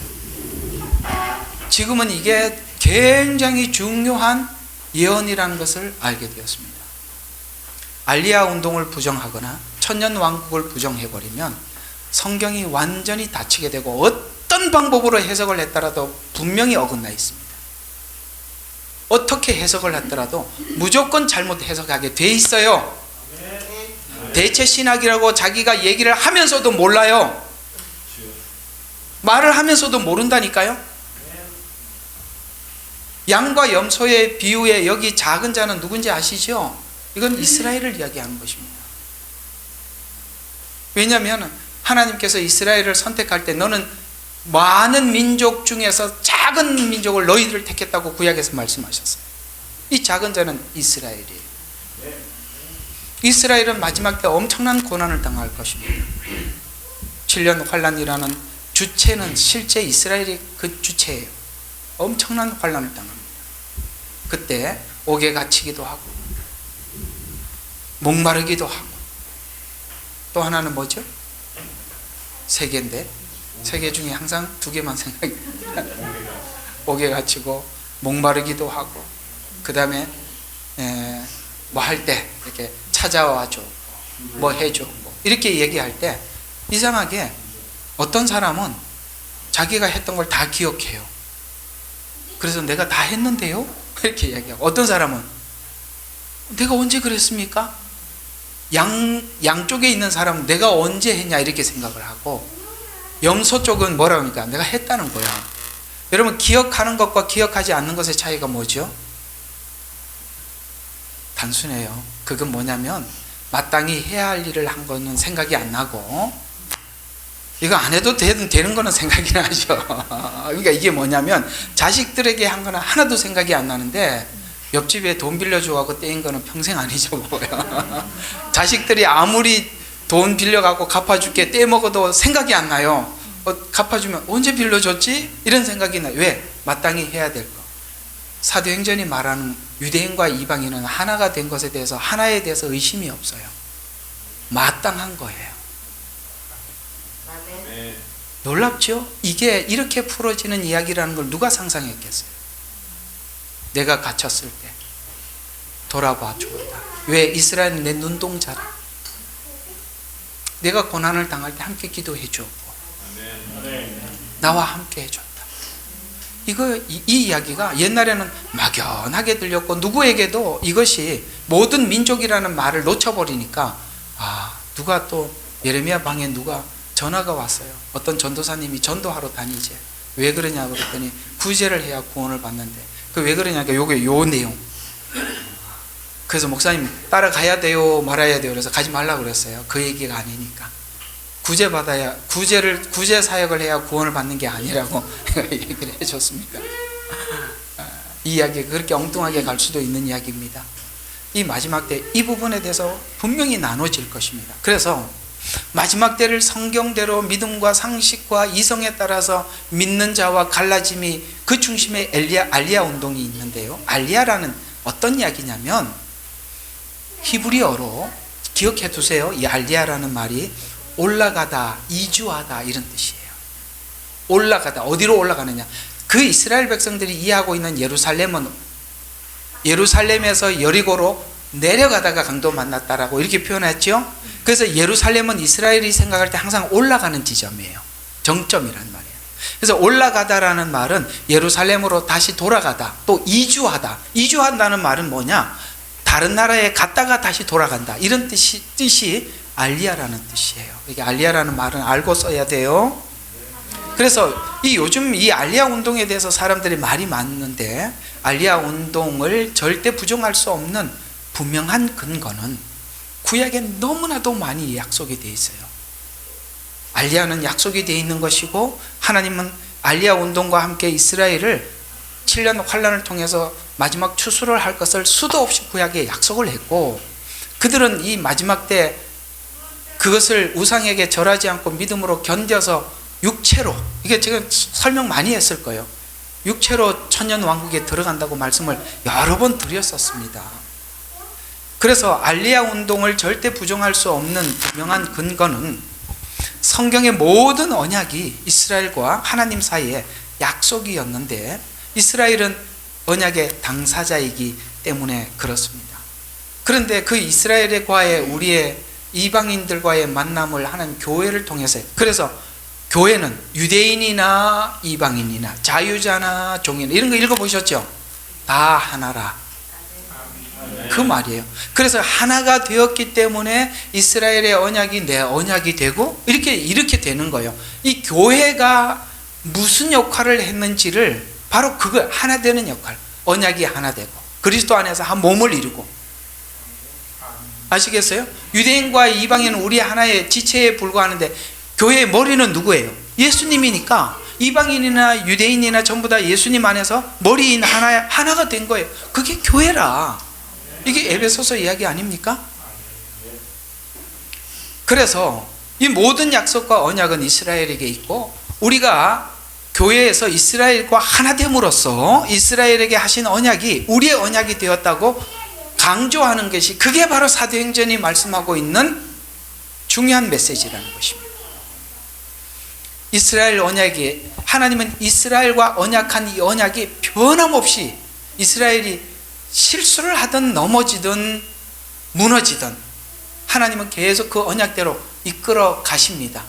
지금은 이게 굉장히 중요한 예언이라는 것을 알게 되었습니다. 알리야 운동을 부정하거나 천년왕국을 부정해버리면 성경이 완전히 닫히게 되고 어떤 방법으로 해석을 했더라도 분명히 어긋나 있습니다. 어떻게 해석을 했더라도 무조건 잘못 해석하게 돼 있어요. 대체 신학이라고 자기가 얘기를 하면서도 몰라요. 말을 하면서도 모른다니까요. 양과 염소의 비유에 여기 작은 자는 누군지 아시죠? 이건 이스라엘을 이야기하는 것입니다. 왜냐하면 하나님께서 이스라엘을 선택할 때 너는 많은 민족 중에서 작은 민족을 너희들을 택했다고 구약에서 말씀하셨어요. 이 작은 자는 이스라엘이에요. 이스라엘은 마지막 때 엄청난 고난을 당할 것입니다. 7년 환란이라는 주체는 실제 이스라엘이 그 주체예요. 엄청난 환란을 당합니다. 그때 옥에 갇히기도 하고 목마르기도 하고, 또 하나는 뭐죠? 세 개인데 세 개 중에 항상 두 개만 생각이 옥에 갇히고 목마르기도 하고, 그 다음에 뭐 할 때 이렇게 찾아와줘, 뭐 해줘, 뭐 이렇게 얘기할 때 이상하게 어떤 사람은 자기가 했던 걸 다 기억해요. 그래서 내가 다 했는데요? 이렇게 이야기하고, 어떤 사람은 내가 언제 그랬습니까? 양쪽에 있는 사람은 내가 언제 했냐 이렇게 생각을 하고, 염소 쪽은 뭐라고 합니까? 내가 했다는 거야. 여러분, 기억하는 것과 기억하지 않는 것의 차이가 뭐죠? 단순해요. 그건 뭐냐면 마땅히 해야 할 일을 한 거는 생각이 안 나고, 이거 안 해도 되는 거는 생각이 나죠. 그러니까 이게 뭐냐면 자식들에게 한 거는 하나도 생각이 안 나는데 옆집에 돈 빌려주고 떼인 거는 평생 안 잊어먹어요. 자식들이 아무리 돈 빌려갖고 갚아줄게 떼먹어도 생각이 안 나요. 갚아주면 언제 빌려줬지? 이런 생각이 나요. 왜? 마땅히 해야 될 거. 사도행전이 말하는 유대인과 이방인은 하나가 된 것에 대해서, 하나에 대해서 의심이 없어요. 마땅한 거예요. 놀랍죠? 이게 이렇게 풀어지는 이야기라는 걸 누가 상상했겠어요? 내가 갇혔을 때 돌아봐 주었다. 왜? 이스라엘은 내 눈동자라. 내가 고난을 당할 때 함께 기도해 주었고 나와 함께 해줬다. 이 이야기가 옛날에는 막연하게 들렸고, 누구에게도 이것이 모든 민족이라는 말을 놓쳐버리니까, 누가 또 예레미야 방에 누가 전화가 왔어요. 어떤 전도사님이 전도하러 다니지. 왜 그러냐 그랬더니 구제를 해야 구원을 받는데, 그 왜 그러냐니까 요게 요 내용. 그래서 목사님 따라가야 돼요 말아야 돼요 그래서 가지 말라고 그랬어요. 그 얘기가 아니니까. 구제 사역을 해야 구원을 받는 게 아니라고 얘기를 해줬습니다. 이 이야기 그렇게 엉뚱하게 갈 수도 있는 이야기입니다. 이 마지막 때 이 부분에 대해서 분명히 나눠질 것입니다. 그래서 마지막 때를 성경대로 믿음과 상식과 이성에 따라서 믿는 자와 갈라짐이, 그 중심에 알리야 운동이 있는데요. 알리야라는 어떤 이야기냐면, 히브리어로 기억해 두세요. 이 알리야라는 말이 올라가다, 이주하다 이런 뜻이에요. 올라가다, 어디로 올라가느냐. 그 이스라엘 백성들이 이해하고 있는 예루살렘은 예루살렘에서 여리고로 내려가다가 강도 만났다라고 이렇게 표현했죠. 그래서 예루살렘은 이스라엘이 생각할 때 항상 올라가는 지점이에요. 정점이란 말이에요. 그래서 올라가다라는 말은 예루살렘으로 다시 돌아가다, 또 이주하다. 이주한다는 말은 뭐냐? 다른 나라에 갔다가 다시 돌아간다, 이런 뜻이 알리야라는 뜻이에요. 이게 알리야라는 말은 알고 써야 돼요. 그래서 요즘 이 알리야 운동에 대해서 사람들이 말이 많은데, 알리야 운동을 절대 부정할 수 없는 분명한 근거는 구약에 너무나도 많이 약속이 되어 있어요. 알리야는 약속이 되어 있는 것이고, 하나님은 알리야 운동과 함께 이스라엘을 7년 환란을 통해서 마지막 추수를 할 것을 수도 없이 구약에 약속을 했고, 그들은 이 마지막 때 그것을 우상에게 절하지 않고 믿음으로 견뎌서 육체로, 이게 제가 설명 많이 했을 거예요. 육체로 천년 왕국에 들어간다고 말씀을 여러 번 드렸었습니다. 그래서 알리야 운동을 절대 부정할 수 없는 분명한 근거는 성경의 모든 언약이 이스라엘과 하나님 사이에 약속이었는데, 이스라엘은 언약의 당사자이기 때문에 그렇습니다. 그런데 그 이스라엘과의 우리의 이방인들과의 만남을 하는 교회를 통해서, 그래서 교회는 유대인이나 이방인이나 자유자나 종인, 이런 거 읽어보셨죠? 다 하나라, 그 말이에요. 그래서 하나가 되었기 때문에 이스라엘의 언약이 내 언약이 되고 이렇게 되는 거예요. 이 교회가 무슨 역할을 했는지를, 바로 그거 하나 되는 역할, 언약이 하나 되고 그리스도 안에서 한 몸을 이루고, 아시겠어요? 유대인과 이방인은 우리 하나의 지체에 불과하는데, 교회의 머리는 누구예요? 예수님이니까 이방인이나 유대인이나 전부 다 예수님 안에서 머리인 하나가 된 거예요. 그게 교회라. 이게 에베소서 이야기 아닙니까? 그래서 이 모든 약속과 언약은 이스라엘에게 있고, 우리가 교회에서 이스라엘과 하나 됨으로써 이스라엘에게 하신 언약이 우리의 언약이 되었다고 강조하는 것이, 그게 바로 사도행전이 말씀하고 있는 중요한 메시지라는 것입니다. 이스라엘 언약이, 하나님은 이스라엘과 언약한 이 언약이 변함없이, 이스라엘이 실수를 하든 넘어지든 무너지든 하나님은 계속 그 언약대로 이끌어 가십니다.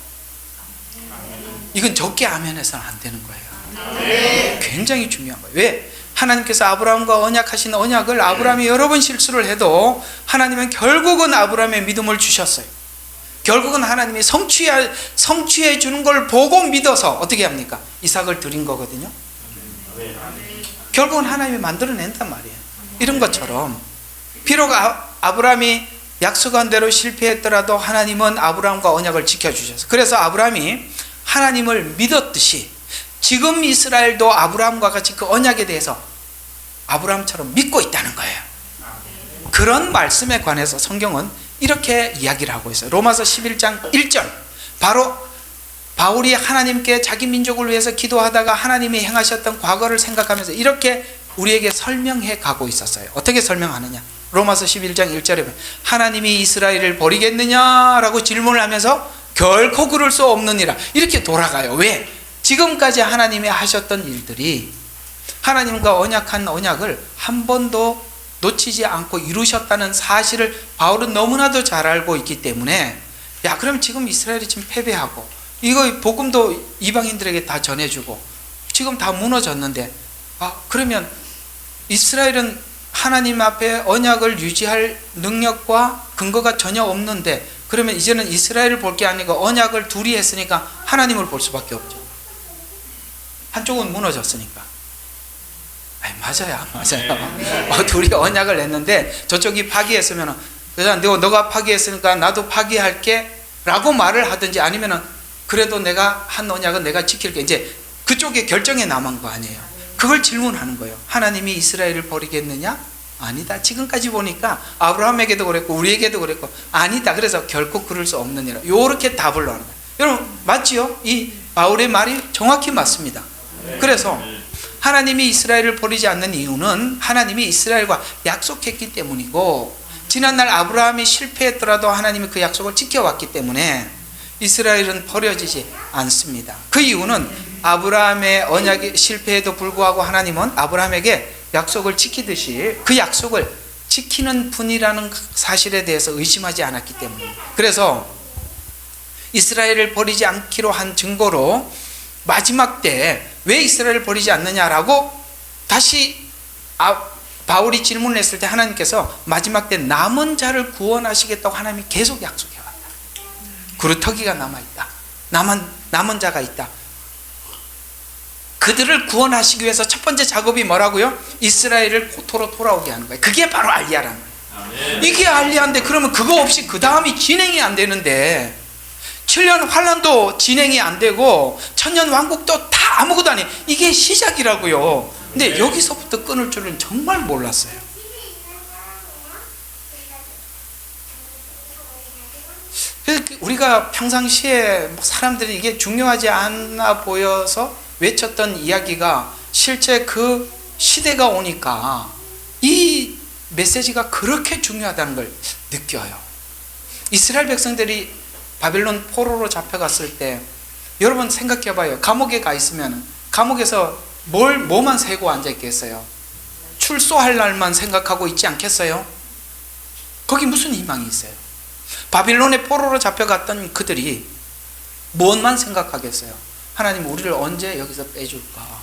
이건 적게 아멘해서는 안 되는 거예요. 굉장히 중요한 거예요. 왜? 하나님께서 아브라함과 언약하신 언약을, 아브라함이 여러 번 실수를 해도 하나님은 결국은 아브라함의 믿음을 주셨어요. 결국은 하나님이 성취해 주는 걸 보고 믿어서 어떻게 합니까? 이삭을 드린 거거든요. 결국은 하나님이 만들어낸단 말이에요. 이런 것처럼 비록 아브라함이 약속한 대로 실패했더라도 하나님은 아브라함과 언약을 지켜주셨어요. 그래서 아브라함이 하나님을 믿었듯이 지금 이스라엘도 아브라함과 같이 그 언약에 대해서 아브라함처럼 믿고 있다는 거예요. 그런 말씀에 관해서 성경은 이렇게 이야기를 하고 있어요. 로마서 11장 1절, 바로 바울이 하나님께 자기 민족을 위해서 기도하다가 하나님이 행하셨던 과거를 생각하면서 이렇게 우리에게 설명해 가고 있었어요. 어떻게 설명하느냐? 로마서 11장 1절에 보면 하나님이 이스라엘을 버리겠느냐라고 질문을 하면서 결코 그럴 수 없느니라 이렇게 돌아가요. 왜? 지금까지 하나님이 하셨던 일들이 하나님과 언약한 언약을 한 번도 놓치지 않고 이루셨다는 사실을 바울은 너무나도 잘 알고 있기 때문에 야, 그럼 지금 이스라엘이 지금 패배하고 이거 복음도 이방인들에게 다 전해주고 지금 다 무너졌는데 그러면 이스라엘은 하나님 앞에 언약을 유지할 능력과 근거가 전혀 없는데 그러면 이제는 이스라엘을 볼 게 아니고 언약을 둘이 했으니까 하나님을 볼 수밖에 없죠. 한쪽은 무너졌으니까. 맞아요. 둘이 언약을 냈는데 저쪽이 파기했으면 너가 파기했으니까 나도 파기할게 라고 말을 하든지 아니면은 그래도 내가 한 언약은 내가 지킬게 이제 그쪽에 결정에 남은 거 아니에요. 그걸 질문하는 거예요. 하나님이 이스라엘을 버리겠느냐? 아니다. 지금까지 보니까 아브라함에게도 그랬고 우리에게도 그랬고 아니다. 그래서 결코 그럴 수 없느니라. 요렇게 답을 하는 거예요. 여러분 맞지요? 이 바울의 말이 정확히 맞습니다. 그래서 하나님이 이스라엘을 버리지 않는 이유는 하나님이 이스라엘과 약속했기 때문이고 지난날 아브라함이 실패했더라도 하나님이 그 약속을 지켜왔기 때문에 이스라엘은 버려지지 않습니다. 그 이유는 아브라함의 언약의 실패에도 불구하고 하나님은 아브라함에게 약속을 지키듯이 그 약속을 지키는 분이라는 사실에 대해서 의심하지 않았기 때문입니다. 그래서 이스라엘을 버리지 않기로 한 증거로 마지막 때 왜 이스라엘을 버리지 않느냐라고 다시 바울이 질문을 했을 때 하나님께서 마지막 때 남은 자를 구원하시겠다고 하나님이 계속 약속해왔다. 그루터기가 남아있다. 남은 자가 있다. 그들을 구원하시기 위해서 첫 번째 작업이 뭐라고요? 이스라엘을 고토로 돌아오게 하는 거예요. 그게 바로 알리야라는 거예요. 이게 알리야인데 그러면 그거 없이 그 다음이 진행이 안 되는데 7년 환란도 진행이 안 되고 천년 왕국도 다 아무것도 아니에요. 이게 시작이라고요. 근데 여기서부터 끊을 줄은 정말 몰랐어요. 그래서 우리가 평상시에 사람들이 이게 중요하지 않아 보여서 외쳤던 이야기가 실제 그 시대가 오니까 이 메시지가 그렇게 중요하다는 걸 느껴요. 이스라엘 백성들이 바벨론 포로로 잡혀갔을 때 여러분 생각해 봐요. 감옥에 가 있으면 감옥에서 뭐만 세고 앉아 있겠어요? 출소할 날만 생각하고 있지 않겠어요? 거기 무슨 희망이 있어요? 바빌론의 포로로 잡혀갔던 그들이 무엇만 생각하겠어요? 하나님 우리를 언제 여기서 빼줄까?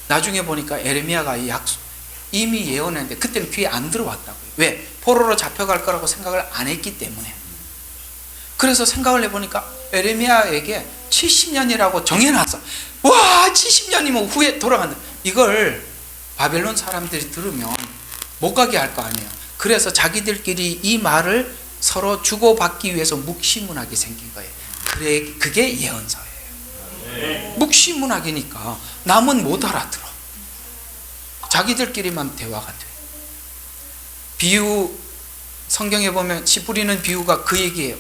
나중에 보니까 에레미야가 이미 예언했는데 그때는 귀에 안 들어왔다고요. 왜? 포로로 잡혀갈 거라고 생각을 안 했기 때문에. 그래서 생각을 해보니까 에레미야에게 70년이라고 정해놨어. 와 70년이면 후에 돌아간다. 이걸 바벨론 사람들이 들으면 못 가게 할 거 아니에요. 그래서 자기들끼리 이 말을 서로 주고받기 위해서 묵시문학이 생긴 거예요. 그게 예언서예요. 묵시문학이니까 남은 못 알아들어. 자기들끼리만 대화가 돼. 비유 성경에 보면 씨 뿌리는 비유가 그 얘기예요.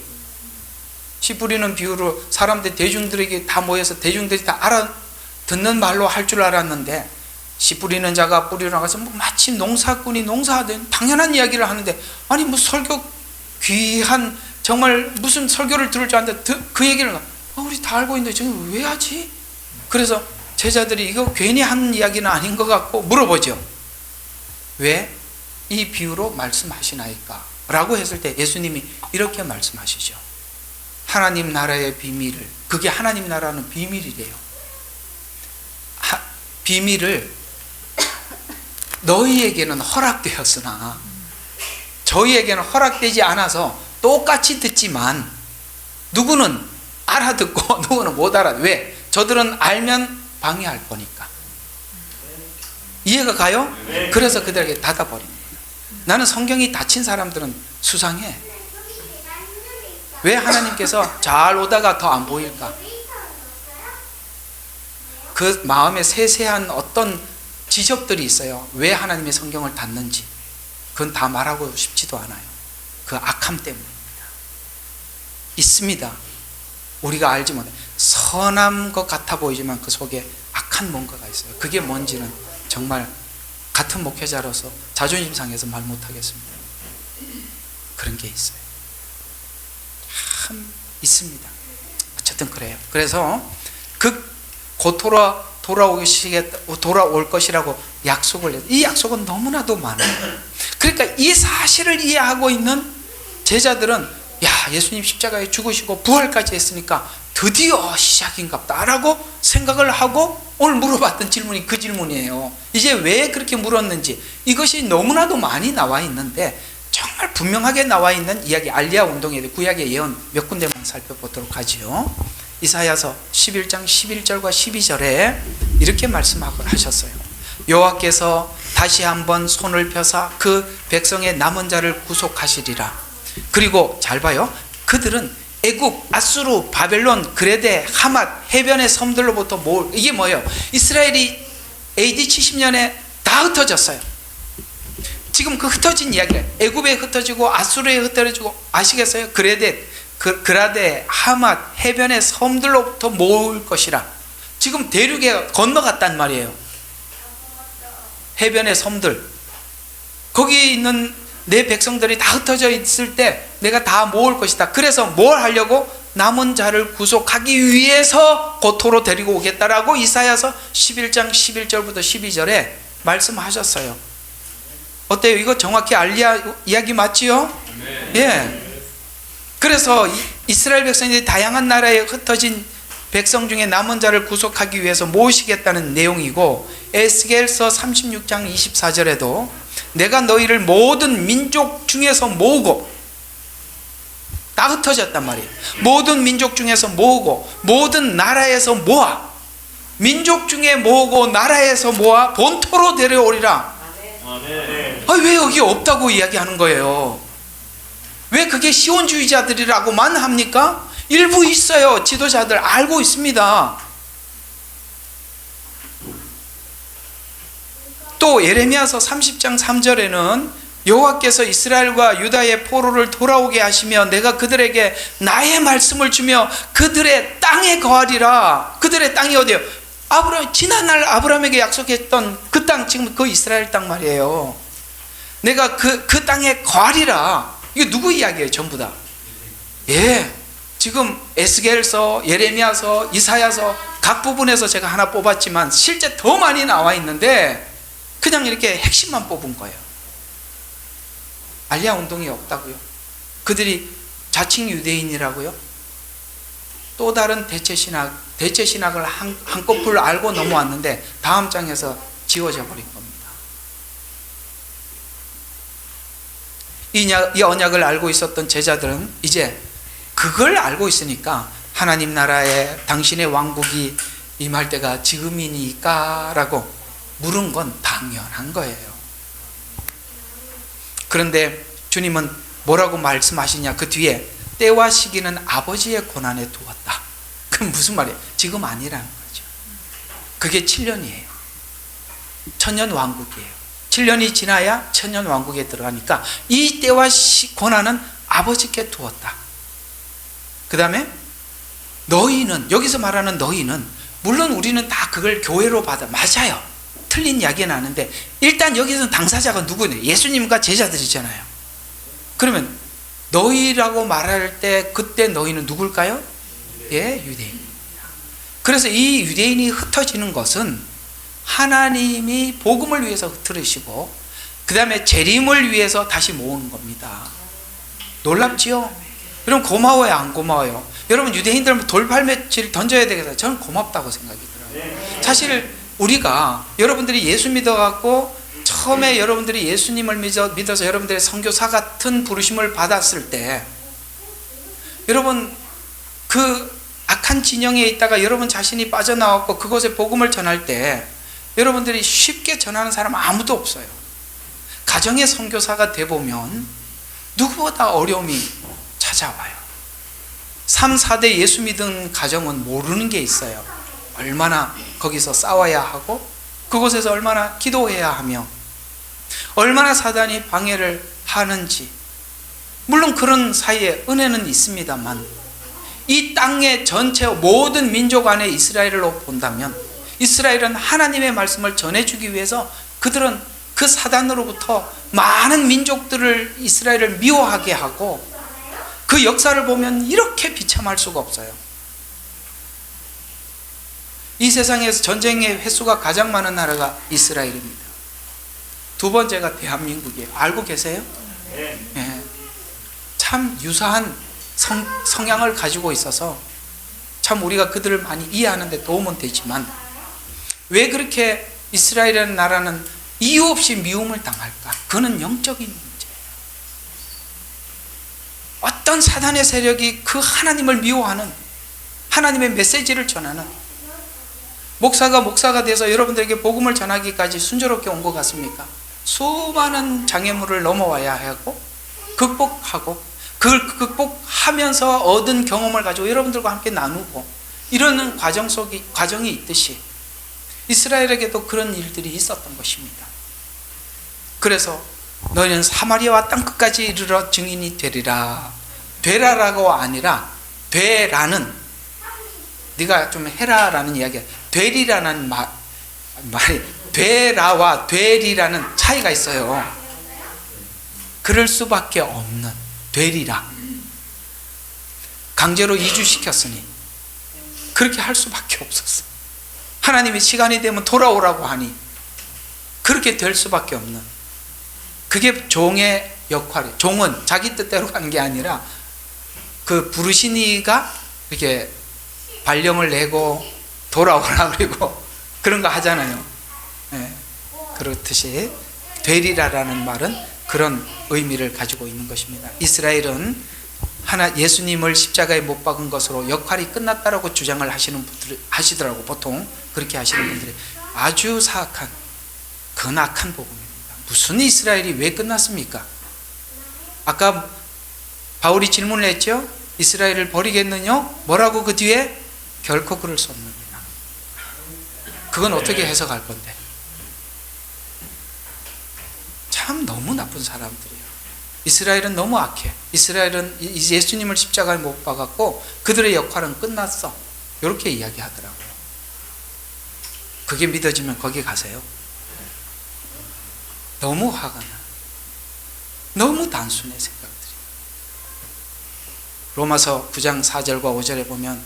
씨 뿌리는 비유로 사람들 대중들에게 다 모여서 대중들이 다 알아듣는 말로 할 줄 알았는데 씨 뿌리는 자가 뿌리러 나가서 마치 농사꾼이 농사하던 당연한 이야기를 하는데 아니 뭐 설교 귀한 정말 무슨 설교를 들을 줄 아는데 그 얘기를 우리 다 알고 있는데 저는 왜 하지? 그래서 제자들이 이거 괜히 한 이야기는 아닌 것 같고 물어보죠. 왜 이 비유로 말씀하시나이까? 라고 했을 때 예수님이 이렇게 말씀하시죠. 하나님 나라의 비밀을, 그게 하나님 나라는 비밀이래요. 비밀을 너희에게는 허락되었으나 저희에게는 허락되지 않아서 똑같이 듣지만 누구는 알아듣고 누구는 못 알아듣고. 왜? 저들은 알면 방해할 거니까. 이해가 가요? 그래서 그들에게 닫아버립니다. 나는 성경이 닫힌 사람들은 수상해. 왜 하나님께서 잘 오다가 더 안 보일까? 그 마음에 세세한 어떤 지적들이 있어요. 왜 하나님의 성경을 닫는지. 그건 다 말하고 싶지도 않아요. 그 악함 때문입니다. 있습니다. 우리가 알지 못해. 선한 것 같아 보이지만 그 속에 악한 뭔가가 있어요. 그게 뭔지는 정말 같은 목회자로서 자존심 상해서 말 못하겠습니다. 그런 게 있어요. 참 있습니다. 어쨌든 그래요. 그래서 곧 돌아올 것이라고 약속을 해요. 이 약속은 너무나도 많아요. 그러니까 이 사실을 이해하고 있는 제자들은 야, 예수님 십자가에 죽으시고 부활까지 했으니까 드디어 시작인갑다 라고 생각을 하고 오늘 물어봤던 질문이 그 질문이에요. 이제 왜 그렇게 물었는지 이것이 너무나도 많이 나와 있는데 정말 분명하게 나와 있는 이야기, 알리야 운동에 대해 구약의 예언 몇 군데만 살펴보도록 하지요. 이사야서 11장 11절과 12절에 이렇게 말씀하셨어요. 여호와께서 다시 한번 손을 펴사 그 백성의 남은 자를 구속하시리라. 그리고 잘 봐요. 그들은 애굽, 아수르, 바벨론, 그레데, 하맛, 해변의 섬들로부터 이게 뭐예요? 이스라엘이 AD 70년에 다 흩어졌어요. 지금 그 흩어진 이야기를 애굽에 흩어지고 아수르에 흩어지고 아시겠어요? 그라데, 하맛, 해변의 섬들로부터 모을 것이라. 지금 대륙에 건너갔단 말이에요. 해변의 섬들. 거기 있는 내 백성들이 다 흩어져 있을 때 내가 다 모을 것이다. 그래서 뭘 하려고? 남은 자를 구속하기 위해서 고토로 데리고 오겠다라고 이사야서 11장 11절부터 12절에 말씀하셨어요. 어때요? 이거 정확히 알리야 이야기 맞지요? 예. 그래서 이스라엘 백성들이 다양한 나라에 흩어진 백성 중에 남은 자를 구속하기 위해서 모으시겠다는 내용이고, 에스겔서 36장 24절에도 내가 너희를 모든 민족 중에서 모으고, 다 흩어졌단 말이에요. 모든 민족 중에서 모으고 모든 나라에서 모아, 민족 중에 모으고 나라에서 모아 본토로 데려오리라. 왜 여기 없다고 이야기하는 거예요? 왜 그게 시온주의자들이라고만 합니까? 일부 있어요. 지도자들 알고 있습니다. 또 예레미야서 30장 3절에는 여호와께서 이스라엘과 유다의 포로를 돌아오게 하시며 내가 그들에게 나의 말씀을 주며 그들의 땅에 거하리라. 그들의 땅이 어디예요? 지난날 아브라함에게 약속했던 그 땅, 지금 그 이스라엘 땅 말이에요. 내가 그 땅에 거하리라. 이게 누구 이야기예요? 전부 다. 예. 지금 에스겔서, 예레미야서, 이사야서 각 부분에서 제가 하나 뽑았지만 실제 더 많이 나와 있는데 그냥 이렇게 핵심만 뽑은 거예요. 알리야 운동이 없다고요? 그들이 자칭 유대인이라고요? 또 다른 대체신학을 한꺼풀 알고 넘어왔는데 다음 장에서 지워져 버린 겁니다. 이 언약을 알고 있었던 제자들은 이제 그걸 알고 있으니까 하나님 나라에 당신의 왕국이 임할 때가 지금이니까 라고 물은 건 당연한 거예요. 그런데 주님은 뭐라고 말씀하시냐? 그 뒤에 때와 시기는 아버지의 권한에 두었다. 그럼 무슨 말이에요? 지금 아니라는 거죠. 그게 7년이에요. 천년 왕국이에요. 7년이 지나야 천년 왕국에 들어가니까 이 때와 권한은 아버지께 두었다. 그 다음에 너희는, 여기서 말하는 너희는, 물론 우리는 다 그걸 교회로 받아, 맞아요. 틀린 이야기는 아는데 일단 여기서는 당사자가 누구냐? 예수님과 제자들이잖아요. 그러면 너희라고 말할 때 그때 너희는 누굴까요? 예, 유대인입니다. 그래서 이 유대인이 흩어지는 것은 하나님이 복음을 위해서 흩어지시고 그 다음에 재림을 위해서 다시 모으는 겁니다. 놀랍지요? 여러분 고마워요, 안 고마워요? 여러분 유대인들 돌팔매질 던져야 되겠어요. 저는 고맙다고 생각이 들어요. 사실 우리가, 여러분들이 예수 믿어갖고 처음에 여러분들이 예수님을 믿어서 여러분들의 선교사 같은 부르심을 받았을 때 여러분 그 악한 진영에 있다가 여러분 자신이 빠져나왔고 그곳에 복음을 전할 때 여러분들이 쉽게 전하는 사람 아무도 없어요. 가정의 선교사가 돼보면 누구보다 어려움이 찾아와요. 3, 4대 예수 믿은 가정은 모르는 게 있어요. 얼마나 거기서 싸워야 하고 그곳에서 얼마나 기도해야 하며 얼마나 사단이 방해를 하는지. 물론 그런 사이에 은혜는 있습니다만 이 땅의 전체 모든 민족 안에 이스라엘로 본다면 이스라엘은 하나님의 말씀을 전해주기 위해서 그들은 그 사단으로부터 많은 민족들을 이스라엘을 미워하게 하고 그 역사를 보면 이렇게 비참할 수가 없어요. 이 세상에서 전쟁의 횟수가 가장 많은 나라가 이스라엘입니다. 두 번째가 대한민국이에요. 알고 계세요? 네. 참 유사한 성향을 가지고 있어서 참 우리가 그들을 많이 이해하는 데 도움은 되지만 왜 그렇게 이스라엘이라는 나라는 이유 없이 미움을 당할까? 그는 영적인 문제예요. 어떤 사단의 세력이 그 하나님을 미워하는, 하나님의 메시지를 전하는, 목사가 돼서 여러분들에게 복음을 전하기까지 순조롭게 온 것 같습니까? 수많은 장애물을 넘어와야 하고 극복하고 그걸 극복하면서 얻은 경험을 가지고 여러분들과 함께 나누고 이러는 과정이 있듯이 이스라엘에게도 그런 일들이 있었던 것입니다. 그래서 너희는 사마리아와 땅끝까지 이르러 증인이 되리라. 되라라고 아니라 되라는, 네가 좀 해라라는 이야기야. 되리라는 말이 되라와 되리라는 차이가 있어요. 그럴 수밖에 없는, 되리라. 강제로 이주시켰으니 그렇게 할 수밖에 없었어. 하나님이 시간이 되면 돌아오라고 하니 그렇게 될 수밖에 없는, 그게 종의 역할이에요. 종은 자기 뜻대로 가는 게 아니라 그 부르시니가 이렇게 발령을 내고 돌아오라 그리고 그런 거 하잖아요. 네. 그렇듯이 되리라라는 말은 그런 의미를 가지고 있는 것입니다. 이스라엘은 예수님을 십자가에 못 박은 것으로 역할이 끝났다라고 주장을 하시더라고. 보통 그렇게 하시는 분들이 아주 사악한, 근악한 복음입니다. 무슨 이스라엘이 왜 끝났습니까? 아까 바울이 질문을 했죠. 이스라엘을 버리겠느냐? 뭐라고 그 뒤에? 결코 그럴 수 없느니라. 그건 어떻게 해석할 건데? 참 너무 나쁜 사람들이에요. 이스라엘은 너무 악해. 이스라엘은 예수님을 십자가에 못 박았고 그들의 역할은 끝났어. 이렇게 이야기하더라고요. 그게 믿어지면 거기 가세요. 너무 화가 나. 너무 단순해 생각들이. 로마서 9장 4절과 5절에 보면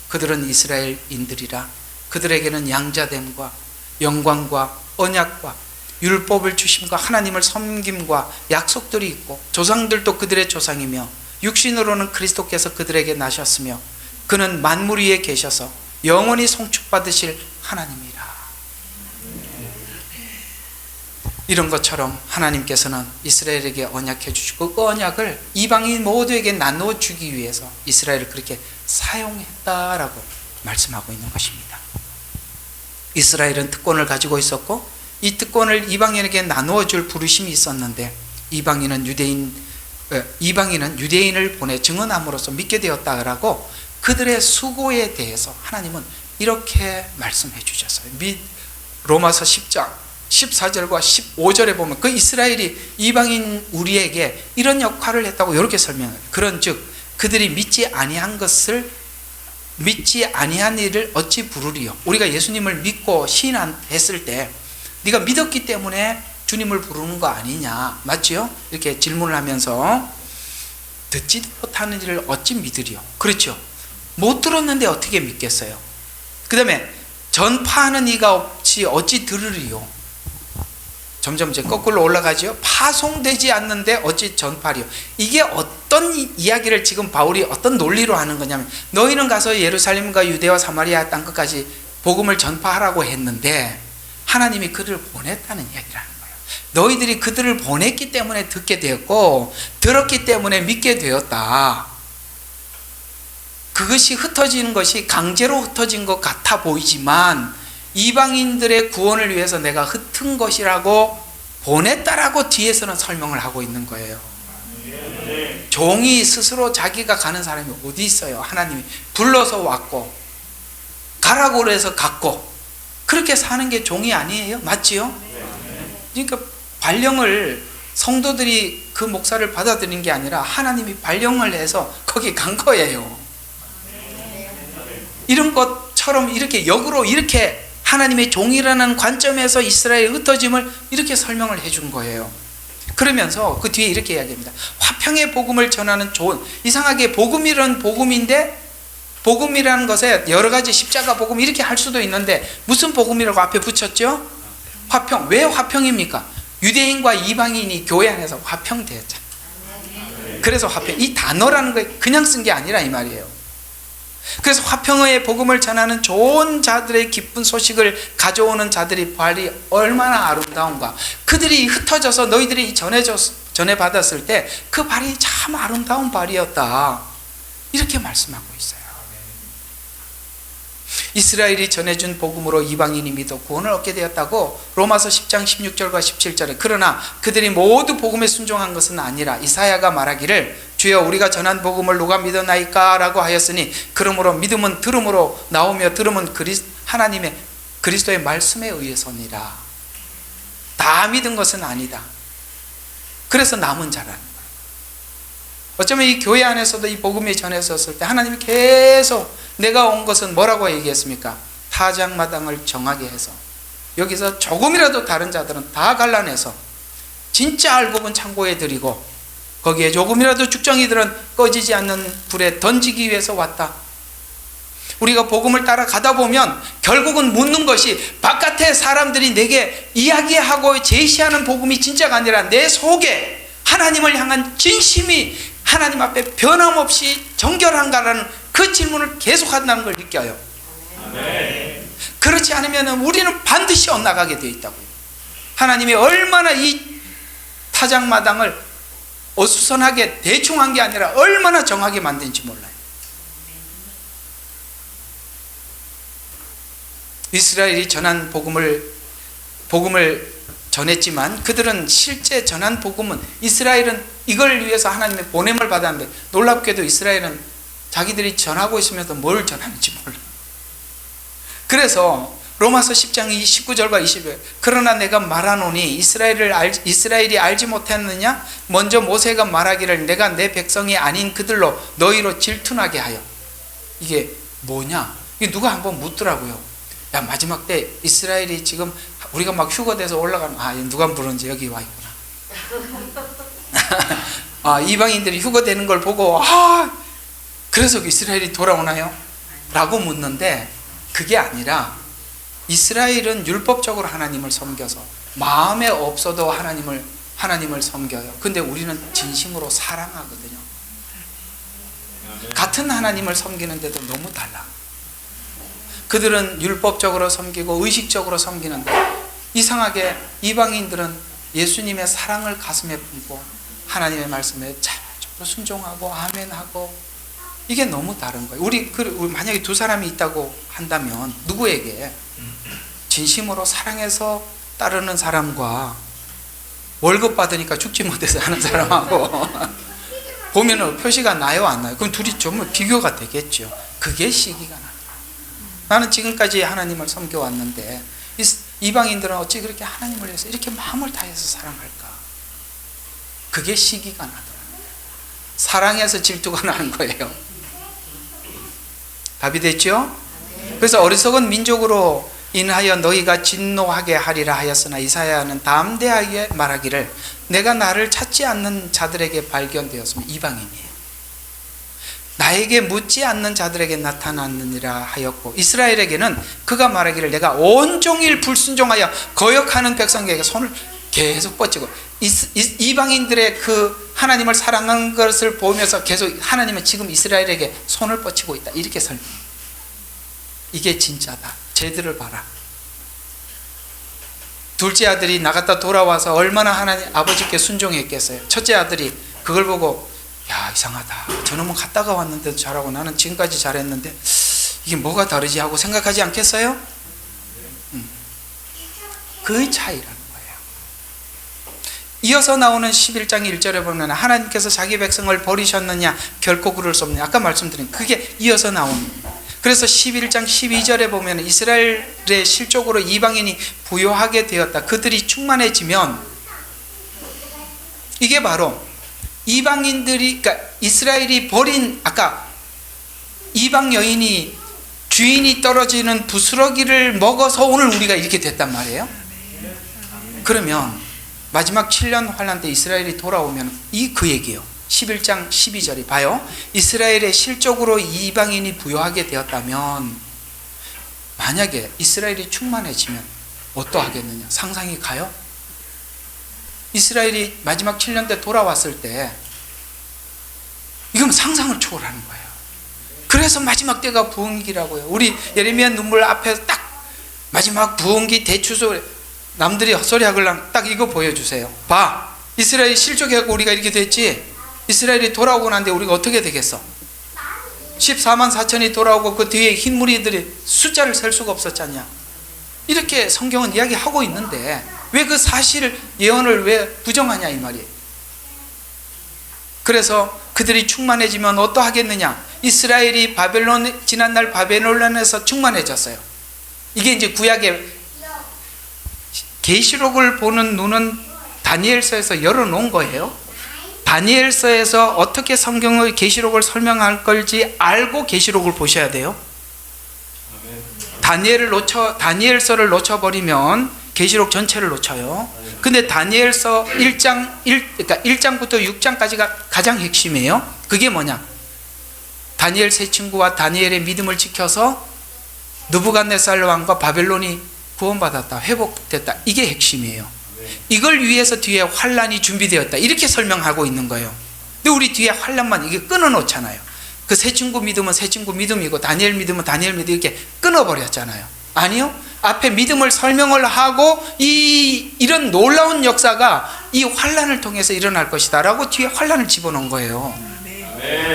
그들은 이스라엘인들이라 그들에게는 양자됨과 영광과 언약과 율법을 주심과 하나님을 섬김과 약속들이 있고 조상들도 그들의 조상이며 육신으로는 그리스도께서 그들에게 나셨으며 그는 만물 위에 계셔서 영원히 송축받으실 하나님이라. 이런 것처럼 하나님께서는 이스라엘에게 언약해 주시고 그 언약을 이방인 모두에게 나누어 주기 위해서 이스라엘을 그렇게 사용했다라고 말씀하고 있는 것입니다. 이스라엘은 특권을 가지고 있었고 이 특권을 이방인에게 나누어 줄 부르심이 있었는데 이방인은 유대인을 보내 증언함으로써 믿게 되었다라고 그들의 수고에 대해서 하나님은 이렇게 말씀해 주셨어요. 로마서 10장 14절과 15절에 보면 그 이스라엘이 이방인 우리에게 이런 역할을 했다고 이렇게 설명해요. 그런즉 그들이 믿지 아니한 일을 어찌 부르리요? 우리가 예수님을 믿고 신앙했을 때 네가 믿었기 때문에 주님을 부르는 거 아니냐, 맞지요? 이렇게 질문을 하면서 듣지도 못하는 일을 어찌 믿으리요? 그렇죠. 못 들었는데 어떻게 믿겠어요? 그 다음에 전파하는 이가 없이 어찌 들으리요? 점점 이제 거꾸로 올라가죠. 파송되지 않는데 어찌 전파리요? 이게 어떤 이야기를 지금 바울이 어떤 논리로 하는 거냐면 너희는 가서 예루살렘과 유대와 사마리아 땅끝까지 복음을 전파하라고 했는데 하나님이 그들을 보냈다는 이야기를 하는 거예요. 너희들이 그들을 보냈기 때문에 듣게 되었고 들었기 때문에 믿게 되었다. 그것이 흩어지는 것이 강제로 흩어진 것 같아 보이지만 이방인들의 구원을 위해서 내가 흩은 것이라고 보냈다라고 뒤에서는 설명을 하고 있는 거예요. 종이 스스로 자기가 가는 사람이 어디 있어요? 하나님이 불러서 왔고 가라고 그래서 갔고 그렇게 사는 게 종이 아니에요? 맞지요? 그러니까 발령을 성도들이 그 목사를 받아들인 게 아니라 하나님이 발령을 해서 거기 간 거예요. 이런 것처럼 이렇게 역으로 이렇게 하나님의 종이라는 관점에서 이스라엘의 흩어짐을 이렇게 설명을 해준 거예요. 그러면서 그 뒤에 이렇게 이야기합니다. 화평의 복음을 전하는 좋은, 이상하게 복음이란 복음인데 복음이라는 것에 여러 가지 십자가 복음 이렇게 할 수도 있는데 무슨 복음이라고 앞에 붙였죠? 화평. 왜 화평입니까? 유대인과 이방인이 교회 안에서 화평되었잖아요. 그래서 화평, 이 단어라는 거 그냥 쓴 게 아니라 이 말이에요. 그래서 화평의 복음을 전하는 좋은 자들의 기쁜 소식을 가져오는 자들이 발이 얼마나 아름다운가. 그들이 흩어져서 너희들이 전해받았을 때 그 발이 참 아름다운 발이었다, 이렇게 말씀하고 있어요. 이스라엘이 전해준 복음으로 이방인이 믿어 구원을 얻게 되었다고 로마서 10장 16절과 17절에, 그러나 그들이 모두 복음에 순종한 것은 아니라 이사야가 말하기를 주여 우리가 전한 복음을 누가 믿었나이까 라고 하였으니 그러므로 믿음은 들음으로 나오며 들음은 하나님의 그리스도의 말씀에 의해서니라. 다 믿은 것은 아니다. 그래서 남은 자라는 거예요. 어쩌면 이 교회 안에서도 이 복음이 전해졌을 때 하나님이 계속 내가 온 것은 뭐라고 얘기했습니까? 타작마당을 정하게 해서 여기서 조금이라도 다른 자들은 다 갈라내서 진짜 알곡은 창고에 들이고 거기에 조금이라도 죽정이들은 꺼지지 않는 불에 던지기 위해서 왔다. 우리가 복음을 따라가다 보면 결국은 묻는 것이 바깥에 사람들이 내게 이야기하고 제시하는 복음이 진짜가 아니라 내 속에 하나님을 향한 진심이 하나님 앞에 변함없이 정결한가라는 그 질문을 계속한다는 걸 느껴요. 아멘. 그렇지 않으면 우리는 반드시 엇나가게 되어 있다고요. 하나님이 얼마나 이 타작마당을 어수선하게 대충 한 게 아니라 얼마나 정하게 만든지 몰라요. 이스라엘이 전한 복음을 전했지만 그들은 실제 전한 복음은, 이스라엘은 이걸 위해서 하나님의 보냄을 받았는데 놀랍게도 이스라엘은 자기들이 전하고 있으면서 뭘 전하는지 몰라요. 그래서 로마서 10장 19절과 20절, 그러나 내가 말하노니 이스라엘이 알지 못했느냐? 먼저 모세가 말하기를 내가 내 백성이 아닌 그들로 너희로 질투나게 하여. 이게 뭐냐? 이게 누가 한번 묻더라고요. 야, 마지막 때 이스라엘이 지금 우리가 막 휴거돼서 올라가는, 누가 부르는지 여기 와 있구나. 이방인들이 휴거되는 걸 보고 그래서 이스라엘이 돌아오나요? 라고 묻는데 그게 아니라 이스라엘은 율법적으로 하나님을 섬겨서 마음에 없어도 하나님을 섬겨요. 근데 우리는 진심으로 사랑하거든요. 같은 하나님을 섬기는데도 너무 달라. 그들은 율법적으로 섬기고 의식적으로 섬기는데 이상하게 이방인들은 예수님의 사랑을 가슴에 품고 하나님의 말씀에 자발적으로 순종하고 아멘하고, 이게 너무 다른 거예요. 우리 만약에 두 사람이 있다고 한다면 누구에게 진심으로 사랑해서 따르는 사람과 월급 받으니까 죽지 못해서 하는 사람하고 보면은 표시가 나요, 안 나요? 그럼 둘이 좀 비교가 되겠죠. 그게 시기가 나요. 나는 지금까지 하나님을 섬겨왔는데 이방인들은 어찌 그렇게 하나님을 위해서 이렇게 마음을 다해서 사랑할까? 그게 시기가 나더라고요. 사랑해서 질투가 나는 거예요. 답이 됐죠? 그래서 어리석은 민족으로 인하여 너희가 진노하게 하리라 하였으나 이사야는 담대하게 말하기를 내가 나를 찾지 않는 자들에게 발견되었으면, 이방인이에요. 나에게 묻지 않는 자들에게 나타났느니라 하였고, 이스라엘에게는 그가 말하기를 내가 온종일 불순종하여 거역하는 백성에게 손을 계속 뻗치고, 이방인들의 그 하나님을 사랑하는 것을 보면서 계속 하나님은 지금 이스라엘에게 손을 뻗치고 있다, 이렇게 설명해요. 이게 진짜다. 쟤들을 봐라. 둘째 아들이 나갔다 돌아와서 얼마나 하나님 아버지께 순종했겠어요. 첫째 아들이 그걸 보고 야, 이상하다. 저놈은 갔다가 왔는데도 잘하고 나는 지금까지 잘했는데 이게 뭐가 다르지 하고 생각하지 않겠어요? 그 차이라는 거예요. 이어서 나오는 11장 1절에 보면 하나님께서 자기 백성을 버리셨느냐? 결코 그럴 수 없느냐? 아까 말씀드린 그게 이어서 나옵니다. 그래서 11장 12절에 보면 이스라엘의 실족으로 이방인이 부요하게 되었다. 그들이 충만해지면, 이게 바로 이방인들이, 그러니까 이스라엘이 버린, 아까 이방 여인이 주인이 떨어지는 부스러기를 먹어서 오늘 우리가 이렇게 됐단 말이에요. 그러면 마지막 7년 환란 때 이스라엘이 돌아오면 그 얘기예요. 11장 12절이 봐요. 이스라엘의 실족으로 이방인이 부요하게 되었다면, 만약에 이스라엘이 충만해지면 어떠하겠느냐? 상상이 가요? 이스라엘이 마지막 7년 때 돌아왔을 때 이건 상상을 초월하는 거예요. 그래서 마지막 때가 부흥기라고요. 우리 예레미야 눈물 앞에 딱 마지막 부흥기 대추소, 남들이 헛소리 하길랑 딱 이거 보여주세요. 봐, 이스라엘이 실족해갖고 우리가 이렇게 됐지. 이스라엘이 돌아오고 난데 우리가 어떻게 되겠어? 14만 4천이 돌아오고 그 뒤에 흰 무리들이 숫자를 셀 수가 없었잖냐. 이렇게 성경은 이야기하고 있는데 왜 그 사실 예언을 왜 부정하냐 이 말이에요. 그래서 그들이 충만해지면 어떠하겠느냐? 이스라엘이 지난날 바벨론에서 충만해졌어요. 이게 이제 구약의 계시록을 보는 눈은 다니엘서에서 열어놓은 거예요. 다니엘서에서 어떻게 성경의 계시록을 설명할 걸지 알고 계시록을 보셔야 돼요. 다니엘서를 놓쳐버리면 계시록 전체를 놓쳐요. 근데 다니엘서 1장부터 6장까지가 가장 핵심이에요. 그게 뭐냐? 다니엘 세 친구와 다니엘의 믿음을 지켜서 느부갓네살 왕과 바벨론이 구원받았다, 회복됐다. 이게 핵심이에요. 이걸 위해서 뒤에 환란이 준비되었다, 이렇게 설명하고 있는 거예요. 근데 우리 뒤에 환란만 이게 끊어놓잖아요. 그 세 친구 믿음은 세 친구 믿음이고 다니엘 믿음은 다니엘 믿음, 이렇게 끊어버렸잖아요. 아니요, 앞에 믿음을 설명을 하고 이런 놀라운 역사가 이 환란을 통해서 일어날 것이다 라고 뒤에 환란을 집어넣은 거예요.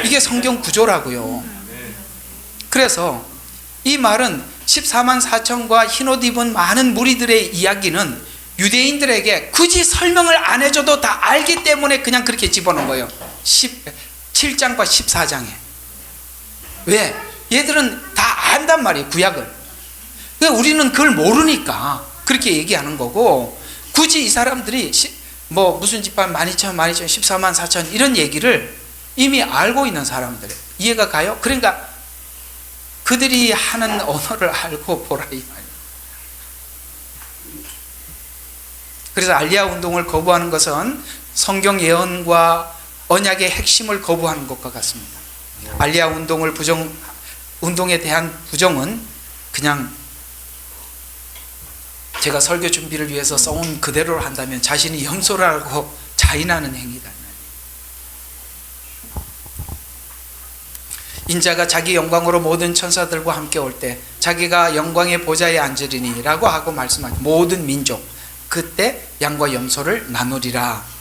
이게 성경 구조라고요. 그래서 이 말은 14만 4천과 흰옷 입은 많은 무리들의 이야기는 유대인들에게 굳이 설명을 안 해줘도 다 알기 때문에 그냥 그렇게 집어넣은 거예요. 7장과 14장에. 왜? 얘들은 다 안단 말이에요, 구약을. 우리는 그걸 모르니까 그렇게 얘기하는 거고, 굳이 이 사람들이 무슨 집안 12,000, 14만 4천 이런 얘기를 이미 알고 있는 사람들, 이해가 가요? 그러니까 그들이 하는 언어를 알고 보라 이 말이에요. 그래서 알리야 운동을 거부하는 것은 성경 예언과 언약의 핵심을 거부하는 것과 같습니다. 알리야 운동에 대한 부정은 그냥 제가 설교 준비를 위해서 써온 그대로 한다면 자신이 염소라고 자인하는 행위다. 인자가 자기 영광으로 모든 천사들과 함께 올 때 자기가 영광의 보좌에 앉으리니 라고 하고 말씀하죠. 모든 민족, 그때 양과 염소를 나누리라.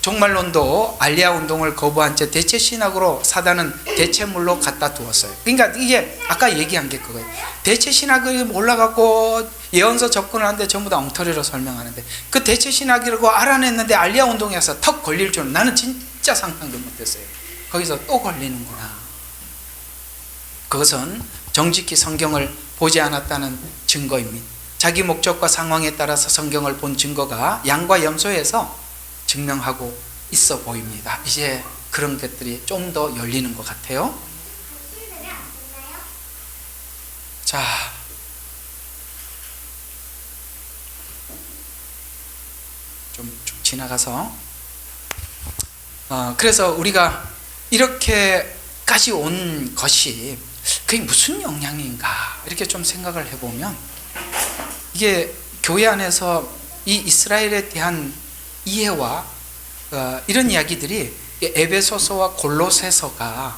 종말론도 알리야 운동을 거부한 채 대체 신학으로 사단은 대체물로 갖다 두었어요. 그러니까 이게 아까 얘기한 게 그거예요. 대체 신학이 올라가고 예언서 접근을 하는데 전부 다 엉터리로 설명하는데, 그 대체 신학이라고 알아냈는데 알리야 운동에서 턱 걸릴 줄은 나는 진짜 상상도 못했어요. 거기서 또 걸리는구나. 그것은 정직히 성경을 보지 않았다는 증거입니다. 자기 목적과 상황에 따라서 성경을 본 증거가 양과 염소에서 증명하고 있어 보입니다. 이제 그런 것들이 좀 더 열리는 것 같아요. 자, 좀 쭉 지나가서 그래서 우리가 이렇게까지 온 것이 그게 무슨 영향인가 이렇게 좀 생각을 해보면, 이게 교회 안에서 이 이스라엘에 대한 이해와 이런 이야기들이 에베소서와 골로새서가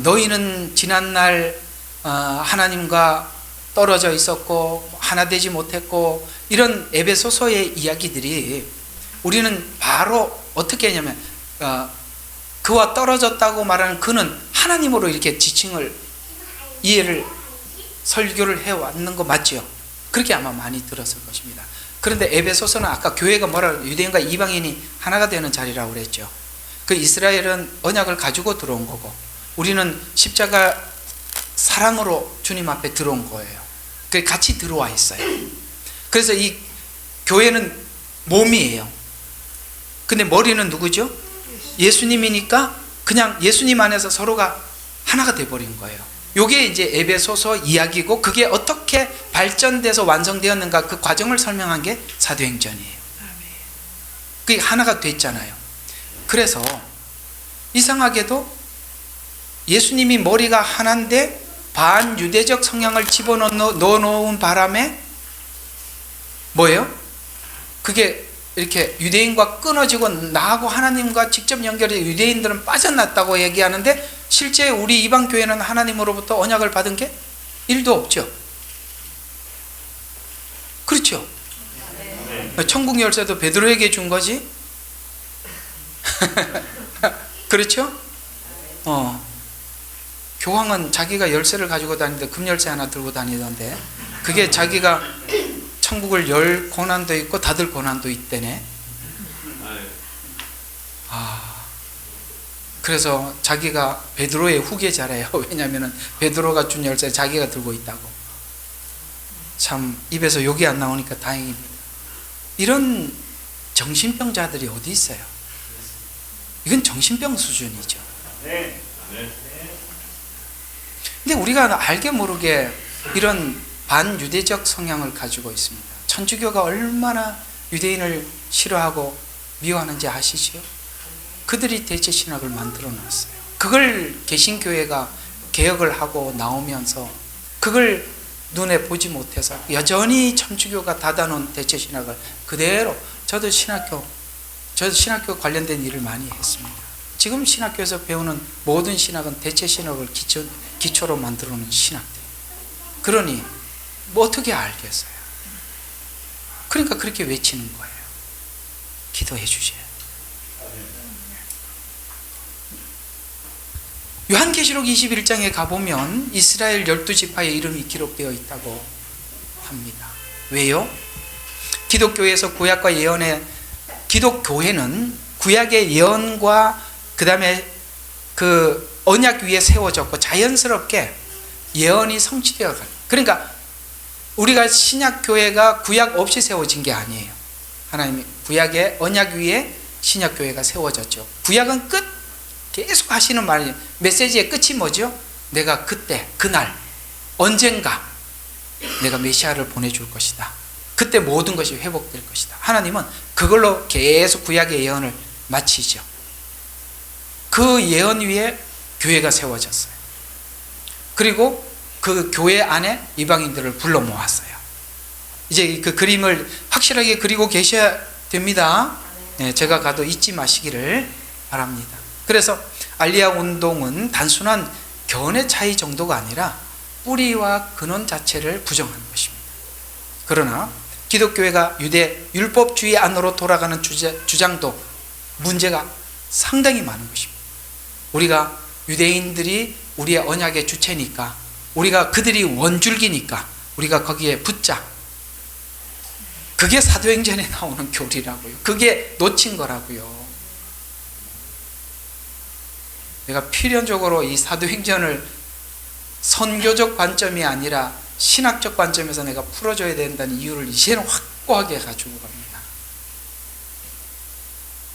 너희는 지난날 하나님과 떨어져 있었고 하나 되지 못했고, 이런 에베소서의 이야기들이 우리는 바로 어떻게 하냐면 그와 떨어졌다고 말하는 그는 하나님으로 이렇게 지칭을 이해를 설교를 해왔는 거 맞죠? 그렇게 아마 많이 들었을 것입니다. 그런데 에베소서는 아까 교회가 뭐라, 유대인과 이방인이 하나가 되는 자리라고 그랬죠. 그 이스라엘은 언약을 가지고 들어온 거고 우리는 십자가 사랑으로 주님 앞에 들어온 거예요. 그 같이 들어와 있어요. 그래서 이 교회는 몸이에요. 근데 머리는 누구죠? 예수님이니까 그냥 예수님 안에서 서로가 하나가 돼버린 거예요. 요게 이제 에베소서 이야기고, 그게 어떻게 발전돼서 완성되었는가 그 과정을 설명한 게 사도행전이에요. 그게 하나가 됐잖아요. 그래서 이상하게도 예수님이 머리가 하나인데 반유대적 성향을 집어넣어놓은 바람에 뭐예요? 그게 이렇게 유대인과 끊어지고 나하고 하나님과 직접 연결해 유대인들은 빠져났다고 얘기하는데, 실제 우리 이방교회는 하나님으로부터 언약을 받은 게 1도 없죠. 그렇죠? 천국 열쇠도 베드로에게 준 거지. 그렇죠? 교황은 자기가 열쇠를 가지고 다니는데 금열쇠 하나 들고 다니던데, 그게 자기가 천국을 열 권한도 있고 닫을 권한도 있대네. 그래서 자기가 베드로의 후계자래요. 왜냐하면 베드로가 준 열쇠 자기가 들고 있다고. 참 입에서 욕이 안 나오니까 다행입니다. 이런 정신병자들이 어디 있어요? 이건 정신병 수준이죠. 근데 우리가 알게 모르게 이런 반유대적 성향을 가지고 있습니다. 천주교가 얼마나 유대인을 싫어하고 미워하는지 아시죠? 그들이 대체 신학을 만들어 놨어요. 그걸 개신교회가 개혁을 하고 나오면서 그걸 눈에 보지 못해서 여전히 천주교가 닫아놓은 대체 신학을 그대로, 저도 신학교 관련된 일을 많이 했습니다. 지금 신학교에서 배우는 모든 신학은 대체 신학을 기초로 만들어 놓은 신학들. 그러니 뭐 어떻게 알겠어요? 그러니까 그렇게 외치는 거예요. 기도해 주세요. 요한계시록 21장에 가보면 이스라엘 12지파의 이름이 기록되어 있다고 합니다. 왜요? 기독교에서 구약과 예언의, 기독교회는 구약의 예언과 그 다음에 그 언약 위에 세워졌고 자연스럽게 예언이 성취되어 가요. 그러니까 우리가 신약교회가 구약 없이 세워진 게 아니에요. 하나님이 구약의 언약 위에 신약교회가 세워졌죠. 구약은 계속 하시는 말이, 메시지의 끝이 뭐죠? 내가 그때 그날 언젠가 내가 메시아를 보내줄 것이다. 그때 모든 것이 회복될 것이다. 하나님은 그걸로 계속 구약의 예언을 마치죠. 그 예언 위에 교회가 세워졌어요. 그리고 그 교회 안에 이방인들을 불러 모았어요. 이제 그 그림을 확실하게 그리고 계셔야 됩니다. 네, 제가 가도 잊지 마시기를 바랍니다. 그래서 알리아 운동은 단순한 견해 차이 정도가 아니라 뿌리와 근원 자체를 부정하는 것입니다. 그러나 기독교회가 유대 율법주의 안으로 돌아가는 주장도 문제가 상당히 많은 것입니다. 우리가 유대인들이 우리의 언약의 주체니까, 우리가 그들이 원줄기니까 우리가 거기에 붙자. 그게 사도행전에 나오는 교리라고요. 그게 놓친 거라고요. 내가 필연적으로 이 사도행전을 선교적 관점이 아니라 신학적 관점에서 내가 풀어줘야 된다는 이유를 이제는 확고하게 가지고 갑니다.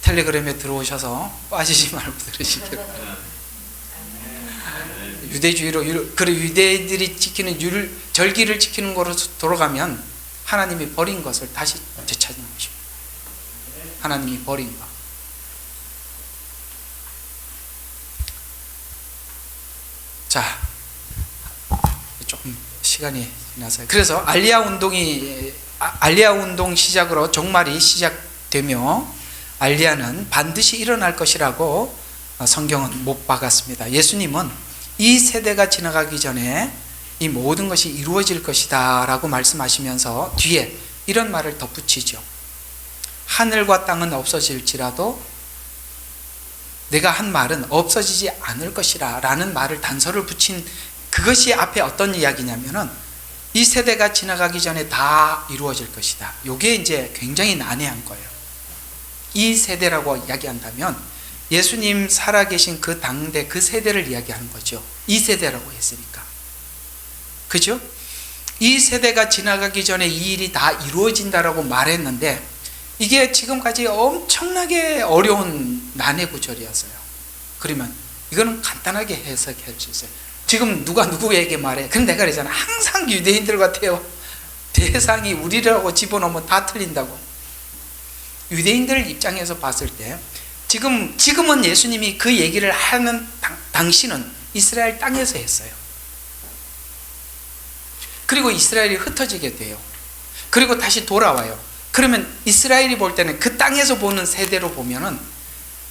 텔레그램에 들어오셔서 빠지지 말고 들으시기 바랍니다. 유대주의로, 그리고 유대인들이 지키는 절기를 지키는 것으로 돌아가면 하나님이 버린 것을 다시 되찾는 것입니다. 하나님이 버린 것. 자, 조금 시간이 지나서요. 그래서 알리아 운동 시작으로 종말이 시작되며 알리아는 반드시 일어날 것이라고 성경은 못 박았습니다. 예수님은 이 세대가 지나가기 전에 이 모든 것이 이루어질 것이다 라고 말씀하시면서 뒤에 이런 말을 덧붙이죠. 하늘과 땅은 없어질지라도 내가 한 말은 없어지지 않을 것이라 라는 말을 단서를 붙인, 그것이 앞에 어떤 이야기냐면은 이 세대가 지나가기 전에 다 이루어질 것이다. 이게 이제 굉장히 난해한 거예요. 이 세대라고 이야기한다면 예수님 살아계신 그 당대 그 세대를 이야기하는 거죠. 이 세대라고 했으니까. 그죠? 이 세대가 지나가기 전에 이 일이 다 이루어진다라고 말했는데 이게 지금까지 엄청나게 어려운 난해 구절이었어요. 그러면 이거는 간단하게 해석할 수 있어요. 지금 누가 누구에게 말해. 근데 내가 그러잖아. 항상 유대인들 같아요. 대상이 우리라고 집어넣으면 다 틀린다고. 유대인들 입장에서 봤을 때 지금은 예수님이 그 얘기를 하는 당시는 이스라엘 땅에서 했어요. 그리고 이스라엘이 흩어지게 돼요. 그리고 다시 돌아와요. 그러면 이스라엘이 볼 때는 그 땅에서 보는 세대로 보면은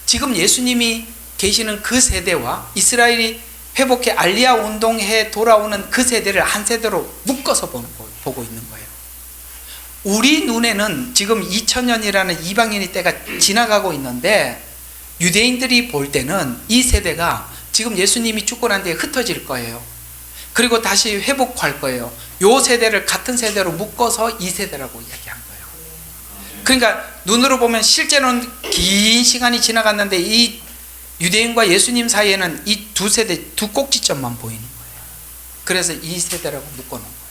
지금 예수님이 계시는 그 세대와 이스라엘이 회복해 알리야 운동해 돌아오는 그 세대를 한 세대로 묶어서 보고 있는 거예요. 우리 눈에는 지금 2000년이라는 이방인의 때가 지나가고 있는데 유대인들이 볼 때는 이 세대가 지금 예수님이 죽고 난 뒤에 흩어질 거예요. 그리고 다시 회복할 거예요. 요 세대를 같은 세대로 묶어서 이 세대라고 이야기한 거예요. 그러니까 눈으로 보면 실제로는 긴 시간이 지나갔는데 이 유대인과 예수님 사이에는 이 두 세대 두 꼭지점만 보이는 거예요. 그래서 이 세대라고 묶어놓은 거예요.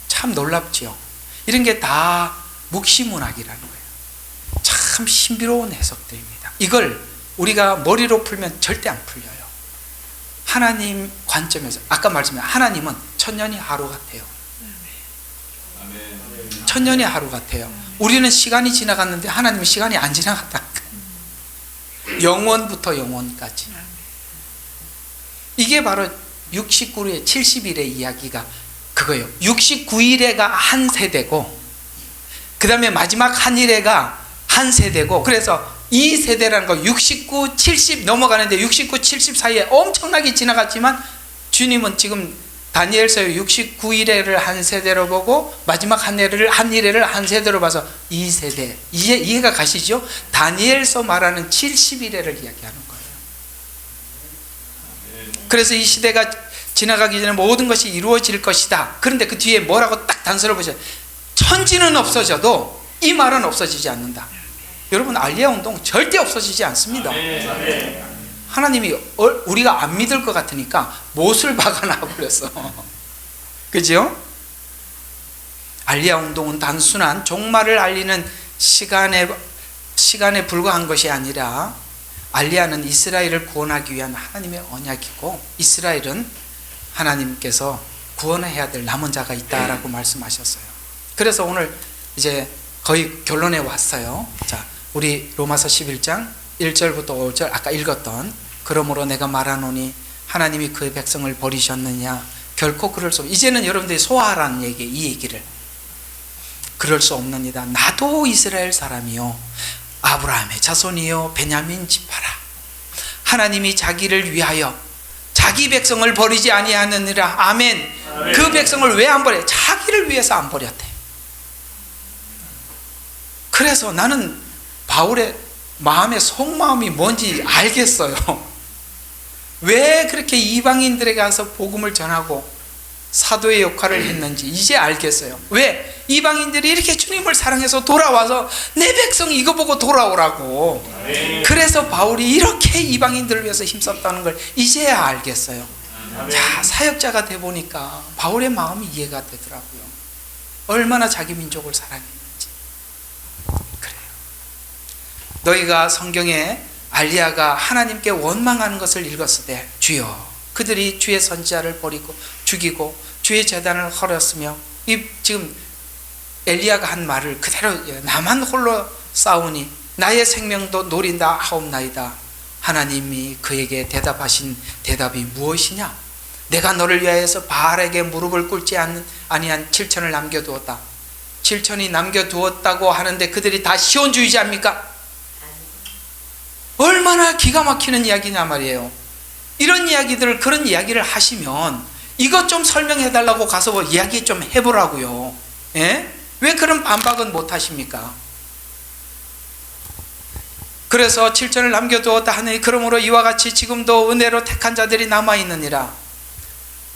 참 놀랍죠. 이런 게 다 묵시문학이라는 거예요. 참 신비로운 해석들입니다. 이걸 우리가 머리로 풀면 절대 안 풀려요. 하나님 관점에서 아까 말씀드린 하나님은 천년이 하루 같아요. 천년이 하루 같아요. 우리는 시간이 지나갔는데 하나님은 시간이 안 지나갔다. 영원부터 영원까지. 이게 바로 69일에 70일의 이야기가 그거예요. 69일에가 한 세대고 그 다음에 마지막 한 일에가 한 세대고, 그래서 이 세대라는 거 69, 70 넘어가는데 69, 70 사이에 엄청나게 지나갔지만 주님은 지금 다니엘서 69일에를 한 세대로 보고 마지막 한 일에를 한 세대로 봐서 이 세대, 이해가 가시죠? 다니엘서 말하는 70일에를 이야기하는 거예요. 그래서 이 시대가 지나가기 전에 모든 것이 이루어질 것이다. 그런데 그 뒤에 뭐라고 딱 단서를 보셔요. 천지는 없어져도 이 말은 없어지지 않는다. 여러분, 알리야 운동 절대 없어지지 않습니다. 하나님이 우리가 안 믿을 것 같으니까 못을 박아놔 버렸어. 그죠? 알리야 운동은 단순한 종말을 알리는 시간에 불과한 것이 아니라 알리야는 이스라엘을 구원하기 위한 하나님의 언약이고 이스라엘은 하나님께서 구원해야 될 남은 자가 있다라고 말씀하셨어요. 그래서 오늘 이제 거의 결론에 왔어요. 자, 우리 로마서 11장 1절부터 5절 아까 읽었던 그러므로 내가 말하노니 하나님이 그의 백성을 버리셨느냐 결코 그럴 수 없. 이제는 여러분들이 소화하라는 얘기, 이 얘기를 그럴 수 없느니라. 나도 이스라엘 사람이요 아브라함의 자손이요 베냐민 지파라. 하나님이 자기를 위하여 자기 백성을 버리지 아니하느니라. 아멘. 그 백성을 왜 안 버려? 자기를 위해서 안 버렸대. 그래서 나는 바울의 마음의 속마음이 뭔지 알겠어요. 왜 그렇게 이방인들에게 가서 복음을 전하고 사도의 역할을 했는지 이제 알겠어요. 왜? 이방인들이 이렇게 주님을 사랑해서 돌아와서 내 백성 이거 보고 돌아오라고. 그래서 바울이 이렇게 이방인들을 위해서 힘썼다는 걸 이제야 알겠어요. 자, 사역자가 돼 보니까 바울의 마음이 이해가 되더라고요. 얼마나 자기 민족을 사랑했는지. 그래요. 너희가 성경에 알리야가 하나님께 원망하는 것을 읽었을 때 주여 그들이 주의 선지자를 버리고 죽이고 주의 제단을 헐었으며 이 지금 엘리야가 한 말을 그대로 나만 홀로 싸우니 나의 생명도 노린다 하옵나이다. 하나님이 그에게 대답하신 대답이 무엇이냐? 내가 너를 위하여서 바알에게 무릎을 꿇지 아니한 7천을 남겨두었다. 7천이 남겨두었다고 하는데 그들이 다 시온주의자입니까? 얼마나 기가 막히는 이야기냐 말이에요. 이런 이야기들을 그런 이야기를 하시면 이것 좀 설명해 달라고 가서 뭐 이야기 좀 해보라고요. 예? 왜 그런 반박은 못 하십니까? 그래서 7천을 남겨두었다 하니 그러므로 이와 같이 지금도 은혜로 택한 자들이 남아있느니라.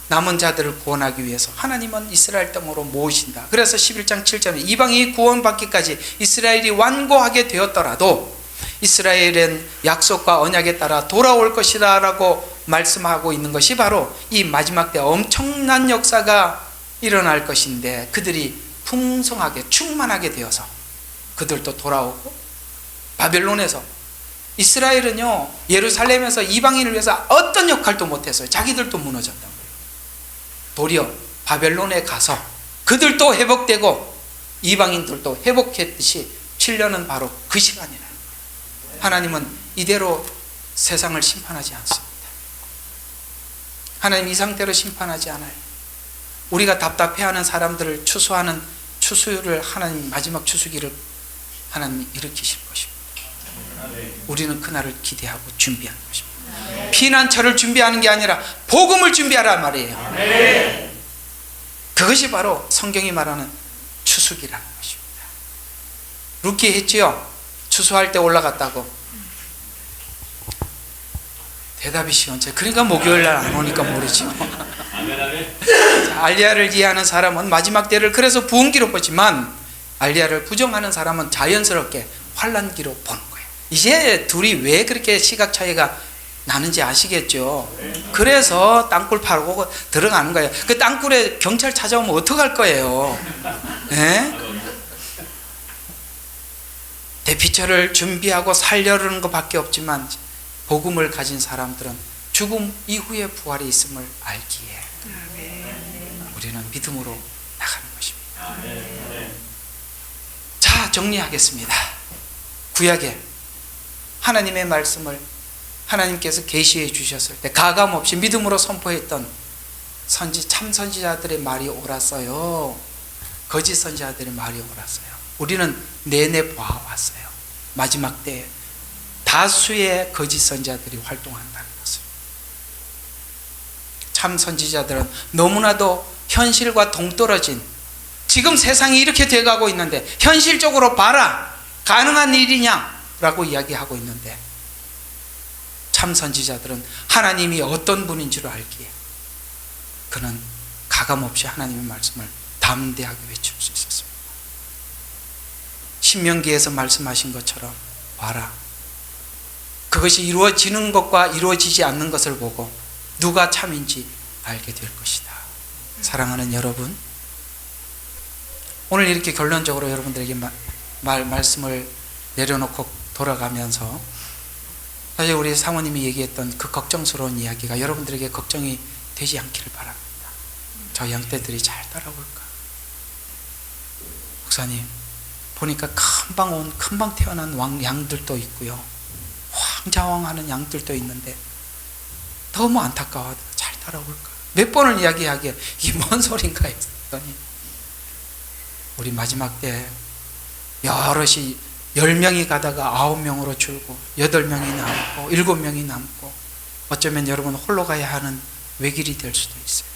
남은 자들을 구원하기 위해서 하나님은 이스라엘 땅으로 모으신다. 그래서 11장 7절에 이방이 구원받기까지 이스라엘이 완고하게 되었더라도 이스라엘은 약속과 언약에 따라 돌아올 것이다 라고 말씀하고 있는 것이 바로 이 마지막 때 엄청난 역사가 일어날 것인데 그들이 풍성하게 충만하게 되어서 그들도 돌아오고 바벨론에서 이스라엘은요, 예루살렘에서 이방인을 위해서 어떤 역할도 못했어요. 자기들도 무너졌단 말이에요. 도리어 바벨론에 가서 그들도 회복되고 이방인들도 회복했듯이 7년은 바로 그 시간이라는 거예요. 하나님은 이대로 세상을 심판하지 않습니다. 하나님 이 상태로 심판하지 않아요. 우리가 답답해하는 사람들을 추수하는 추수를 하나님 마지막 추수기를 하나님이 일으키실 것입니다. 우리는 그날을 기대하고 준비하는 것입니다. 피난처를 준비하는 게 아니라 복음을 준비하란 말이에요. 그것이 바로 성경이 말하는 추수기라는 것입니다. 루키 했지요? 추수할 때 올라갔다고. 대답이 시원찮아요. 그러니까 목요일 날 안 오니까 모르죠. 알리야를 이해하는 사람은 마지막 때를 그래서 부흥기로 보지만 알리야를 부정하는 사람은 자연스럽게 환란기로 보는 거예요. 이제 둘이 왜 그렇게 시각 차이가 나는지 아시겠죠? 그래서 땅굴 파고 들어가는 거예요. 그 땅굴에 경찰 찾아오면 어떡할 거예요? 네? 대피처를 준비하고 살려는 것밖에 없지만 복음을 가진 사람들은 죽음 이후에 부활이 있음을 알기에 우리는 믿음으로 나가는 것입니다. 자, 정리하겠습니다. 구약에 하나님의 말씀을 하나님께서 계시해 주셨을 때 가감 없이 믿음으로 선포했던 참 선지자들의 말이 옳았어요. 거짓 선지자들의 말이 옳았어요. 우리는 내내 봐왔어요. 마지막 때에 다수의 거짓 선지자들이 활동한다는 것을. 참 선지자들은 너무나도 현실과 동떨어진, 지금 세상이 이렇게 돼가고 있는데 현실적으로 봐라, 가능한 일이냐 라고 이야기하고 있는데, 참 선지자들은 하나님이 어떤 분인 줄 알기에 그는 가감없이 하나님의 말씀을 담대하게 외칠 수 있었습니다. 신명기에서 말씀하신 것처럼 봐라, 그것이 이루어지는 것과 이루어지지 않는 것을 보고 누가 참인지 알게 될 것이다. 사랑하는 여러분, 오늘 이렇게 결론적으로 여러분들에게 말씀을 내려놓고 돌아가면서 사실 우리 사모님이 얘기했던 그 걱정스러운 이야기가 여러분들에게 걱정이 되지 않기를 바랍니다. 저 양떼들이 잘 따라올까? 목사님, 보니까 금방 태어난 양들도 있고요, 황자왕하는 양들도 있는데 너무 안타까워. 잘 따라올까? 몇 번을 이야기하기에 이게 뭔 소린가 했더니, 우리 마지막 때 여럿이 10명이 가다가 9명으로 줄고 8명이 남고 7명이 남고 어쩌면 여러분 홀로 가야 하는 외길이 될 수도 있어요.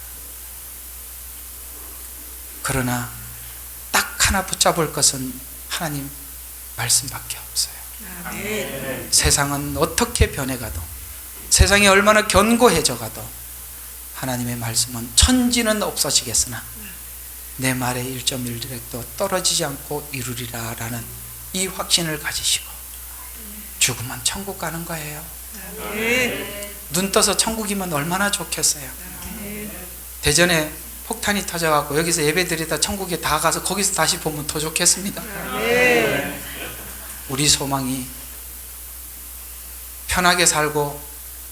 그러나 딱 하나 붙잡을 것은 하나님 말씀밖에 없어요. 아멘. 세상은 어떻게 변해가도, 세상이 얼마나 견고해져가도 하나님의 말씀은 천지는 없어지겠으나 내 말의 1.1디렉도 떨어지지 않고 이루리라 라는 이 확신을 가지시고 죽으면 천국 가는 거예요. 눈 떠서 천국이면 얼마나 좋겠어요. 대전에 폭탄이 터져갖고 여기서 예배드리다 천국에 다 가서 거기서 다시 보면 더 좋겠습니다. 우리 소망이 편하게 살고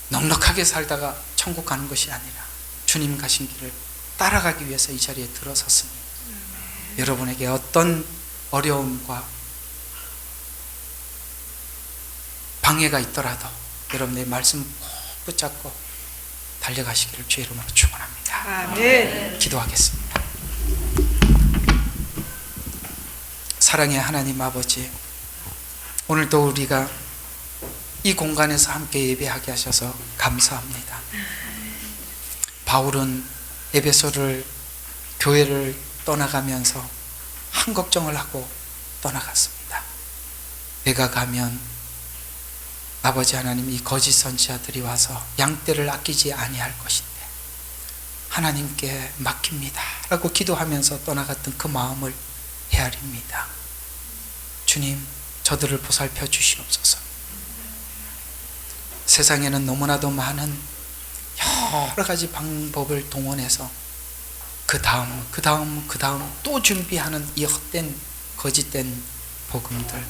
넉넉하게 살다가 천국 가는 것이 아니라 주님 가신 길을 따라가기 위해서 이 자리에 들어섰으니 여러분에게 어떤 어려움과 방해가 있더라도 여러분의 말씀 꼭 붙잡고 달려가시기를 주의 이름으로 축원합니다. 아멘. 기도하겠습니다. 사랑의 하나님 아버지, 오늘도 우리가 이 공간에서 함께 예배하게 하셔서 감사합니다. 바울은 에베소를, 교회를 떠나가면서 한 걱정을 하고 떠나갔습니다. 내가 가면 아버지 하나님, 이 거짓 선지자들이 와서 양떼를 아끼지 아니할 것인데 하나님께 맡깁니다 라고 기도하면서 떠나갔던 그 마음을 헤아립니다. 주님, 저들을 보살펴 주시옵소서. 세상에는 너무나도 많은 여러 가지 방법을 동원해서 그 다음 또 준비하는 이 헛된 거짓된 복음들,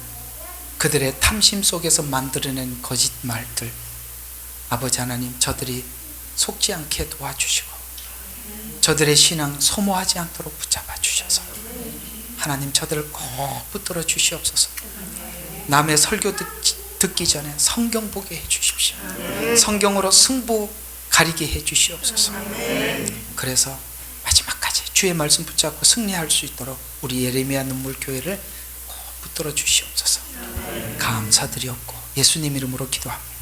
그들의 탐심 속에서 만들어낸 거짓말들, 아버지 하나님 저들이 속지 않게 도와주시고 저들의 신앙 소모하지 않도록 붙잡아 주셔서 하나님 저들을 꼭 붙들어 주시옵소서. 남의 설교 듣기 전에 성경 보게 해주십시오. 성경으로 승부 가리게 해주시옵소서. 그래서 마지막까지 주의 말씀 붙잡고 승리할 수 있도록 우리 예레미야 눈물 교회를 꼭 붙들어 주시옵소서. 감사드리옵고 예수님 이름으로 기도합니다.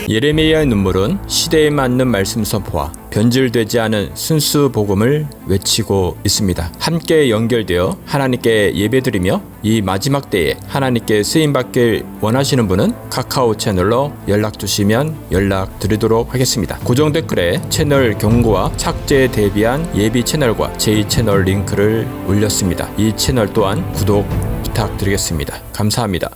예레미야의 눈물은 시대에 맞는 말씀 선포와 변질되지 않은 순수 복음을 외치고 있습니다. 함께 연결되어 하나님께 예배드리며 이 마지막 때에 하나님께 쓰임받길 원하시는 분은 카카오 채널로 연락 주시면 연락드리도록 하겠습니다. 고정 댓글에 채널 경고와 착제에 대비한 예비 채널과 제2채널 링크를 올렸습니다. 이 채널 또한 구독 부탁드리겠습니다. 감사합니다.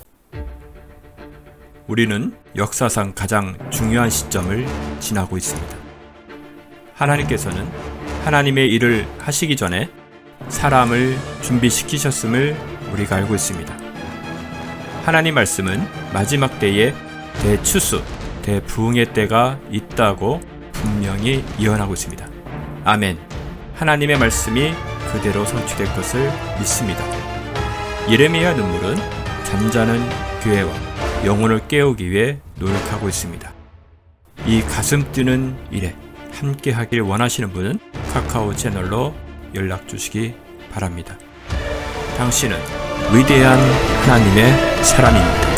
우리는 역사상 가장 중요한 시점을 지나고 있습니다. 하나님께서는 하나님의 일을 하시기 전에 사람을 준비시키셨음을 우리가 알고 있습니다. 하나님 말씀은 마지막 때에 대추수, 대부흥의 때가 있다고 분명히 예언하고 있습니다. 아멘. 하나님의 말씀이 그대로 성취될 것을 믿습니다. 예레미야 눈물은 잠자는 교회와 영혼을 깨우기 위해 노력하고 있습니다. 이 가슴 뛰는 일에 함께 하길 원하시는 분은 카카오 채널로 연락 주시기 바랍니다. 당신은 위대한 하나님의 사람입니다.